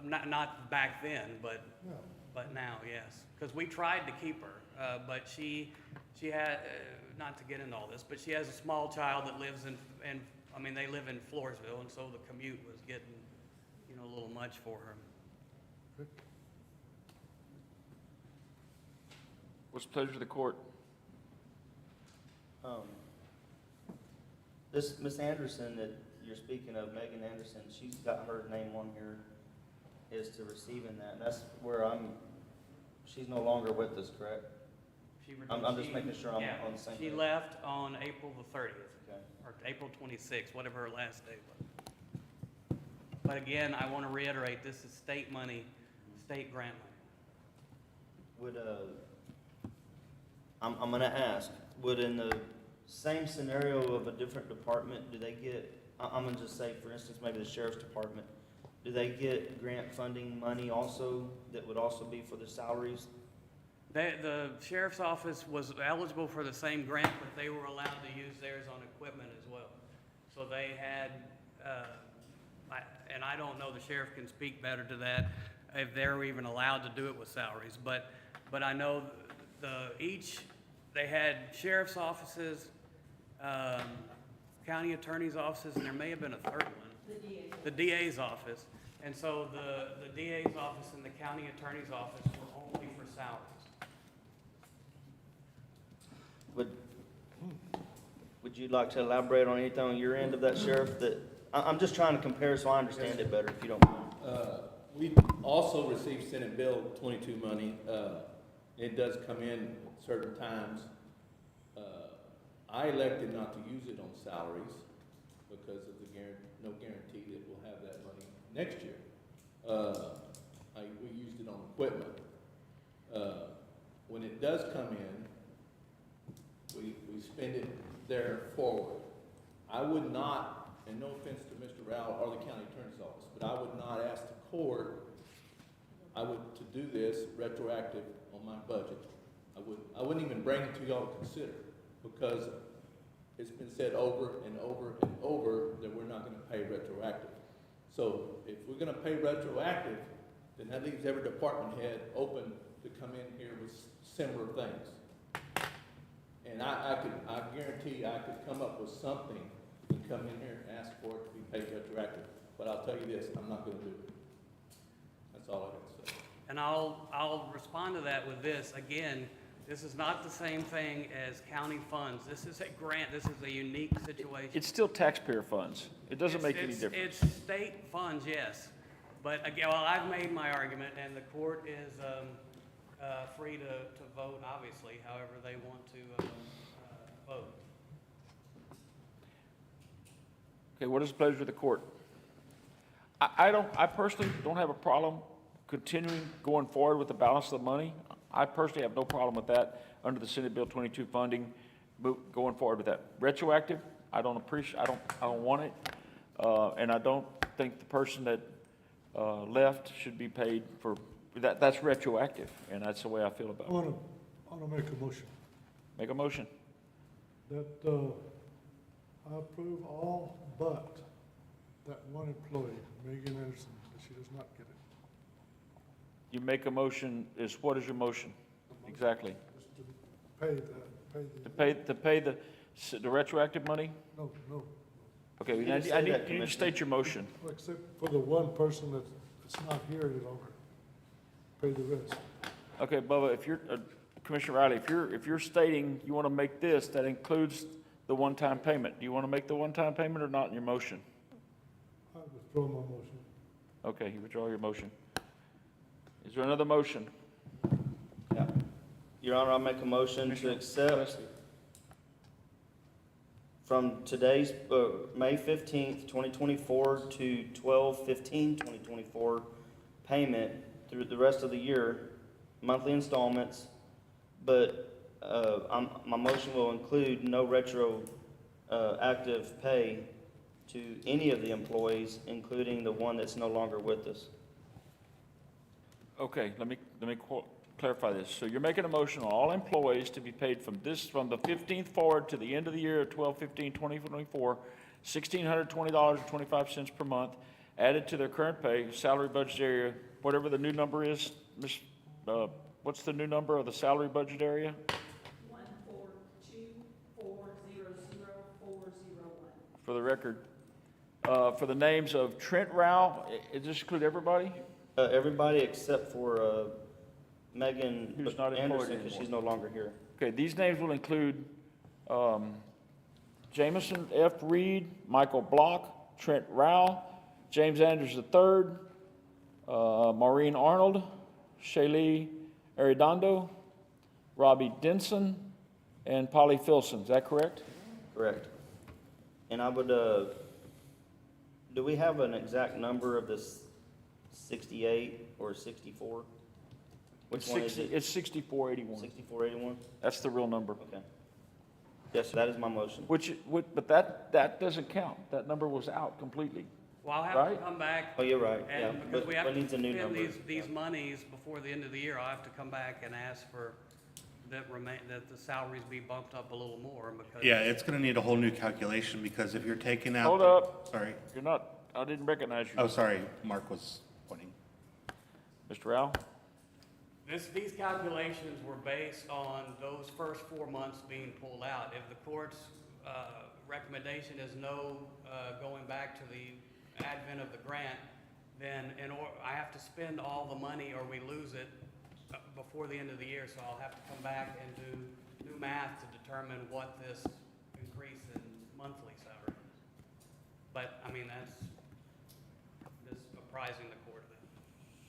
Not back then, but Yeah. but now, yes. Because we tried to keep her, but she had, not to get into all this, but she has a small child that lives they live in Floresville, and so the commute was getting, a little much for her. What's the pleasure of the court? This Miss Anderson that you're speaking of, Megan Anderson, she's got her name on here as to receiving that. And that's where she's no longer with us, correct? I'm just making sure I'm on the same page. She left on April the 30th, Okay. or April 26th, whatever her last day was. But again, I want to reiterate, this is state money, state grant money. Would, I'm gonna ask, would in the same scenario of a different department, do they get, I'm gonna just say, for instance, maybe the sheriff's department, do they get grant funding money also, that would also be for the salaries? The sheriff's office was eligible for the same grant, but they were allowed to use theirs on equipment as well. So they had, and I don't know, the sheriff can speak better to that, if they're even allowed to do it with salaries. But I know they had sheriff's offices, county attorney's offices, and there may have been a third one. The DA's office. And so the DA's office and the county attorney's office were only for salaries. Would you like to elaborate on anything on your end of that, Sheriff? That, I'm just trying to compare so I understand it better, if you don't mind. We also received Senate Bill 22 money. It does come in certain times. I elected not to use it on salaries because of the no guarantee that we'll have that money next year. We used it on equipment. When it does come in, we spend it there forward. I would not, and no offense to Mr. Rowell or the county attorney's office, but I would not ask the court, to do this retroactive on my budget. I wouldn't even bring it to y'all to consider, because it's been said over and over and over that we're not gonna pay retroactive. So if we're gonna pay retroactive, then that leaves every department head open to come in here with similar things. And I guarantee I could come up with something and come in here and ask for it to be paid retroactive. But I'll tell you this, I'm not gonna do it. That's all I got to say. And I'll respond to that with this. Again, this is not the same thing as county funds. This is a grant. This is a unique situation. It's still taxpayer funds. It doesn't make any difference. It's state funds, yes. But again, well, I've made my argument, and the court is free to vote, obviously, however they want to vote. Okay, what is the pleasure of the court? I personally don't have a problem continuing going forward with the balance of the money. I personally have no problem with that under the Senate Bill 22 funding, going forward with that. Retroactive, I don't want it. And I don't think the person that left should be paid for that. That's retroactive, and that's the way I feel about it. I want to make a motion Make a motion. that I approve all but that one employee, Megan Anderson, that she does not get it. You make a motion, what is your motion? Exactly. Just to pay the, To pay the retroactive money? no, Okay, You I didn't say need that, you need to state your motion. well, except for the one person that's not here any longer. Pay the rest. Okay, Bubba, if you're, Commissioner Riley, if you're stating you want to make this, that includes the one-time payment. Do you want to make the one-time payment or not in your motion? I withdraw my motion. Okay, you withdraw your motion. Is there another motion? Yeah. Your Honor, I'll make a motion to accept from today's, May 15th, 2024 to 12/15/2024 payment through the rest of the year, monthly installments, but my motion will include no active pay to any of the employees, including the one that's no longer with us. Okay, let me clarify this. So you're making a motion on all employees to be paid from the 15th forward to the end of the year of 12/15/2024, $1,620.25 per month, added to their current pay, salary budget area, whatever the new number is. What's the new number of the salary budget area? 142400401. For the record, for the names of Trent Rao, does this include everybody? Everybody except for Megan Who's not employed Anderson, because anymore. she's no longer here. Okay, these names will include Jameson F. Reed, Michael Block, Trent Rao, James Andrews III, Maureen Arnold, Shaylee Arredondo, Robbie Denson, and Polly Filson. Is that correct? Correct. And I would Do we have an exact number of this 68 or 64? Which one is it? It's 6481. 6481? That's the real number. Okay. Yes, that is my motion. But that doesn't count. That number was out completely. Well, I'll have Right? to come back. Oh, you're right, yeah, And because we have but to needs a new spend number. these monies before the end of the year, I'll have to come back and ask for that the salaries be bumped up a little more because. Yeah, it's gonna need a whole new calculation, because if you're taking out. Hold up. Sorry. You're not, I didn't recognize you. Oh, sorry, Mark was pointing. Mr. Rao? These calculations were based on those first 4 months being pulled out. If the court's recommendation is no going back to the advent of the grant, then I have to spend all the money or we lose it before the end of the year. So I'll have to come back and do new math to determine what this increase in monthly salary is. But, I mean, that's just apprising the court of that.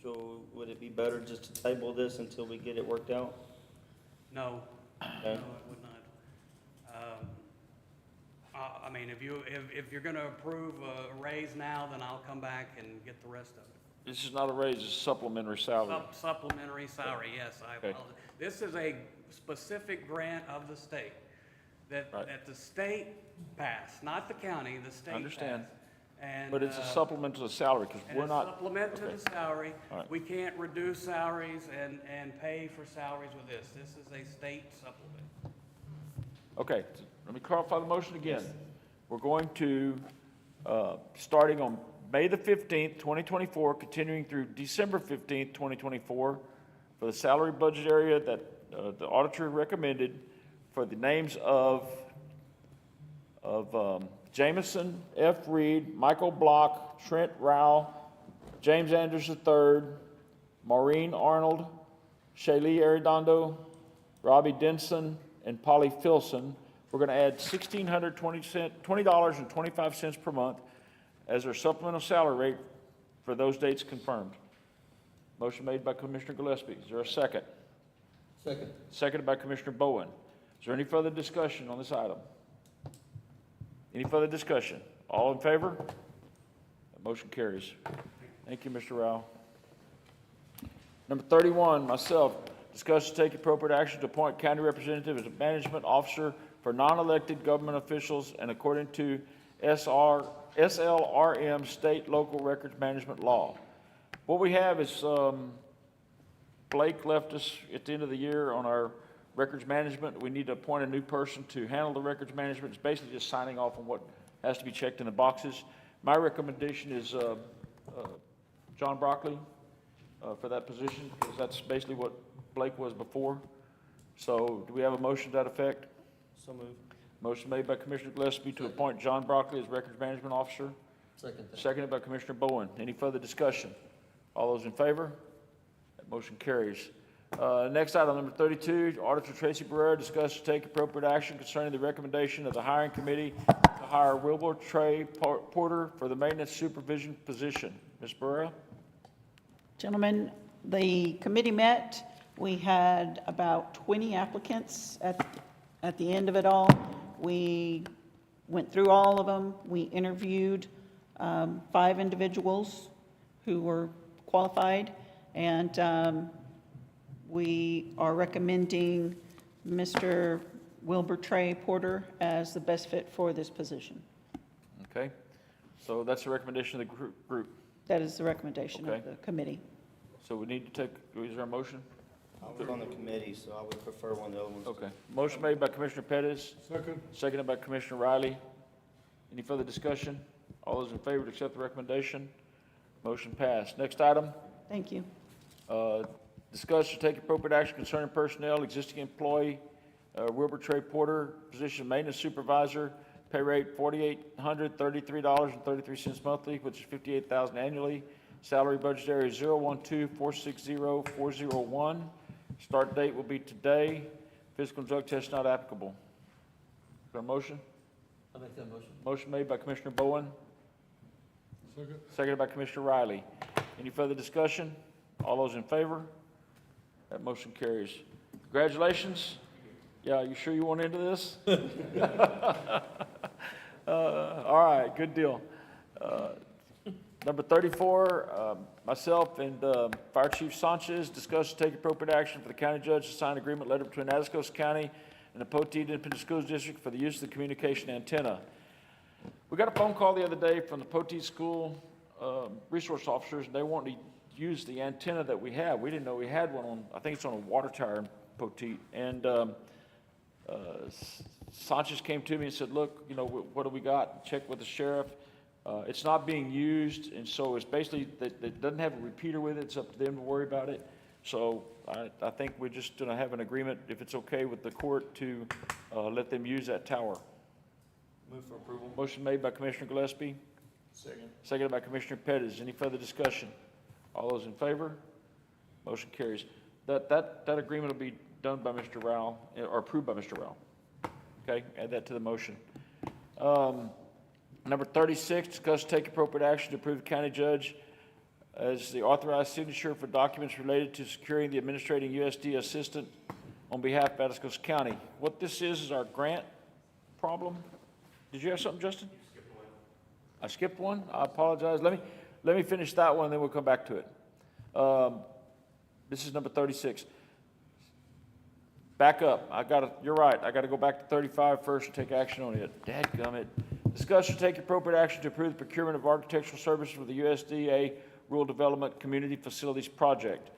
So would it be better just to table this until we get it worked out? No, Okay. no, it would not. I mean, if you're gonna approve a raise now, then I'll come back and get the rest of it. This is not a raise, it's supplementary salary. Supplementary salary, yes, I Okay. apologize. This is a specific grant of the state that Right. the state passed, not the county, the state I understand. passed. And, But it's a supplement to the salary, because and we're it's not. supplement to okay. the salary. All right. We can't reduce salaries and pay for salaries with this. This is a state supplement. Okay, let me clarify the motion again. We're going to, starting on May the 15th, 2024, continuing through December 15th, 2024, for the salary budget area that the auditor recommended for the names of Jameson F. Reed, Michael Block, Trent Rao, James Anders III, Maureen Arnold, Shaylee Arredondo, Robbie Denson, and Polly Filson. We're going to add $1,620.25 per month as their supplemental salary rate for those dates confirmed. Motion made by Commissioner Gillespie. Is there a second? Second. Seconded by Commissioner Bowen. Is there any further discussion on this item? Any further discussion? All in favor? That motion carries. Thank you, Mr. Rao. Number 31, myself, discuss and take appropriate action to appoint county representative as a management officer for non-elected government officials and according to SLRM state local records management law. What we have is Blake left us at the end of the year on our records management. We need to appoint a new person to handle the records management. It's basically just signing off on what has to be checked in the boxes. My recommendation is John Broccoli for that position, because that's basically what Blake was before. So do we have a motion to that effect? So moved. Motion made by Commissioner Gillespie to appoint John Broccoli as records management officer. Second. Seconded by Commissioner Bowen. Any further discussion? All those in favor? That motion carries. Next item, number 32, Auditor Tracy Barrera, discuss and take appropriate action concerning the recommendation of the hiring committee to hire Wilbur Trey Porter for the maintenance supervision position. Ms. Barrera? Gentlemen, the committee met. We had about 20 applicants at the end of it all. We went through all of them. We interviewed 5 individuals who were qualified, and we are recommending Mr. Wilbur Trey Porter as the best fit for this position. Okay. So that's the recommendation of the group. That is the recommendation Okay. of the committee. So we need to take, is there a motion? I was on the committee, so I would prefer one of the other ones. Okay. Motion made by Commissioner Pettis, Second. seconded by Commissioner Riley. Any further discussion? All those in favor to accept the recommendation? Motion passed. Next item, Thank you. discuss or take appropriate action concerning personnel, existing employee, Wilbur Trey Porter, position maintenance supervisor, pay rate $4,833.33 monthly, which is $58,000 annually. Salary budget area 012-460-401. Start date will be today. Physical and drug test not applicable. Is there a motion? I'll make that motion. Motion made by Commissioner Bowen, Second. seconded by Commissioner Riley. Any further discussion? All those in favor? That motion carries. Congratulations. Yeah, you sure you want into this? All right, good deal. Number 34, myself and Fire Chief Sanchez discussed to take appropriate action for the county judge to sign agreement letter between Atascosa County and the Poteet Independent Schools District for the use of the communication antenna. We got a phone call the other day from the Poteet School resource officers, and they wanted to use the antenna that we have. We didn't know we had one on, I think it's on a water tower in Poteet. And Sanchez came to me and said, look, you know, what do we got? Check with the sheriff. It's not being used, and so it's basically, it doesn't have a repeater with it. It's up to them to worry about it. So I think we're just going to have an agreement, if it's okay with the court, to let them use that tower. Move for approval. Motion made by Commissioner Gillespie. Second. Seconded by Commissioner Pettis. Any further discussion? All those in favor? Motion carries. That agreement will be done by Mr. Rowell, or approved by Mr. Rowell. Okay, add that to the motion. Number 36, discuss take appropriate action to approve the county judge as the authorized signature for documents related to securing the administrating USD assistant on behalf of Atascosa County. What this is our grant problem. Did you have something, Justin? I skipped one. I apologize. Let me finish that one, then we'll come back to it. This is number 36. Back up. You're right. I got to go back to 35 first and take action on it. Dadgummit. Discuss or take appropriate action to approve the procurement of architectural services for the USDA Rural Development Community Facilities Project.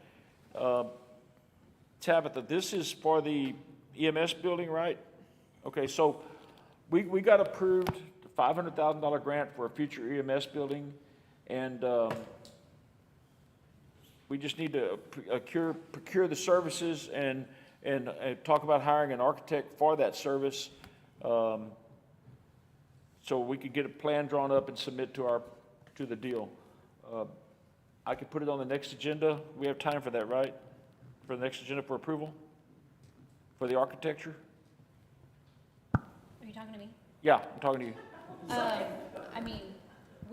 Tabitha, this is for the EMS building, right? Okay, so we got approved a $500,000 grant for a future EMS building, and we just need to procure the services and talk about hiring an architect for that service, so we could get a plan drawn up and submit to the deal. I could put it on the next agenda. We have time for that, right? For the next agenda for approval? For the architecture? Are you talking to me? Yeah, I'm talking to you. I mean,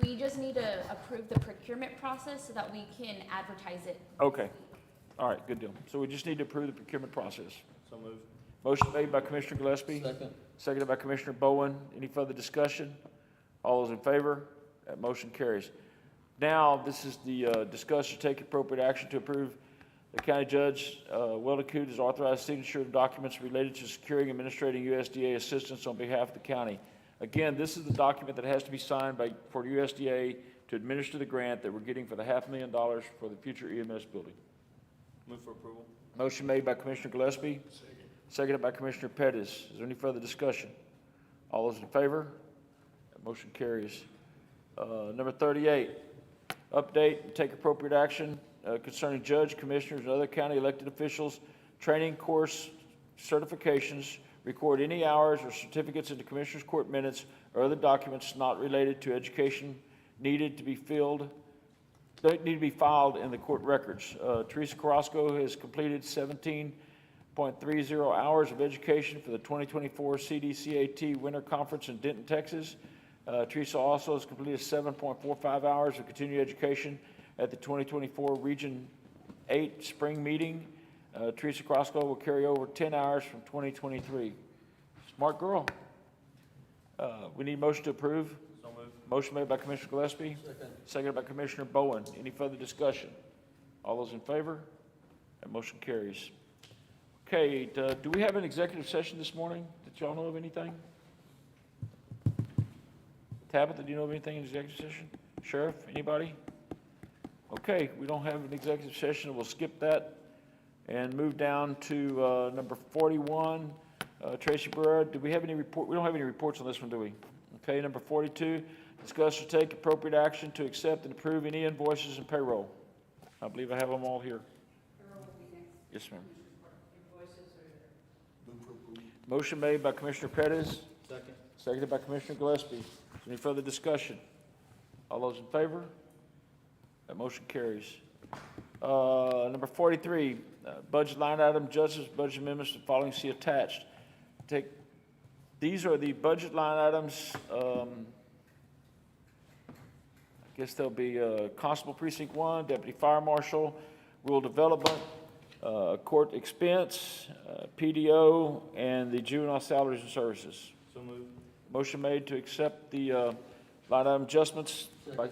we just need to approve the procurement process so that we can advertise it. Okay. All right, good deal. So we just need to approve the procurement process. So moved. Motion made by Commissioner Gillespie. Second. Seconded by Commissioner Bowen. Any further discussion? All those in favor? That motion carries. Now, this is the discuss or take appropriate action to approve the county judge, Weldecoot, has authorized signature of documents related to securing and administrating USDA assistance on behalf of the county. Again, this is the document that has to be signed for USDA to administer the grant that we're getting for the $500,000 for the future EMS building. Move for approval. Motion made by Commissioner Gillespie. Seconded by Commissioner Pettis. Is there any further discussion? All those in favor? That motion carries. Number 38, update and take appropriate action concerning judge, commissioners, and other county elected officials, training course certifications, record any hours or certificates into Commissioners Court minutes or other documents not related to education needed to be filed in the court records. Teresa Carrasco has completed 17.30 hours of education for the 2024 CDCAT Winter Conference in Denton, Texas. Teresa also has completed 7.45 hours of continuing education at the 2024 Region 8 Spring Meeting. Teresa Carrasco will carry over 10 hours from 2023. Smart girl. We need a motion to approve. So moved. Motion made by Commissioner Gillespie. Second. Seconded by Commissioner Bowen. Any further discussion? All those in favor? That motion carries. Okay, do we have an executive session this morning? Did y'all know of anything? Tabitha, do you know of anything in executive session? Sheriff, anybody? Okay, we don't have an executive session. We'll skip that and move down to number 41. Tracy Barrera, do we have any report? We don't have any reports on this one, do we? Okay, number 42, discuss or take appropriate action to accept and approve any invoices and payroll. I believe I have them all here. Yes, ma'am. Motion made by Commissioner Pettis. Second. Seconded by Commissioner Gillespie. Is there any further discussion? All those in favor? That motion carries. Number 43, budget line item adjustments, budget amendments, the following see attached. These are the budget line items. I guess they'll be Constable Precinct 1, Deputy Fire Marshal, Rural Development, Court Expense, PDO, and the Juvenile Salaries and Services. So moved. Motion made to accept the line item adjustments by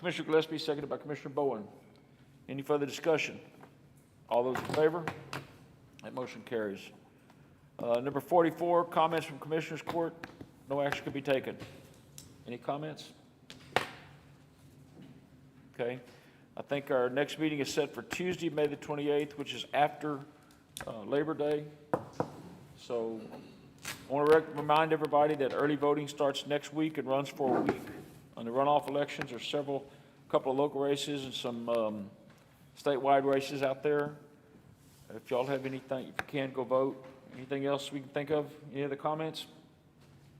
Commissioner Gillespie, seconded by Commissioner Bowen. Any further discussion? All those in favor? That motion carries. Number 44, comments from Commissioners Court. No action could be taken. Any comments? Okay. I think our next meeting is set for Tuesday, May the 28th, which is after Labor Day. So I want to remind everybody that early voting starts next week and runs for a week. On the runoff elections, there's couple of local races and some statewide races out there. If y'all have anything, if you can, go vote. Anything else we can think of? Any other comments?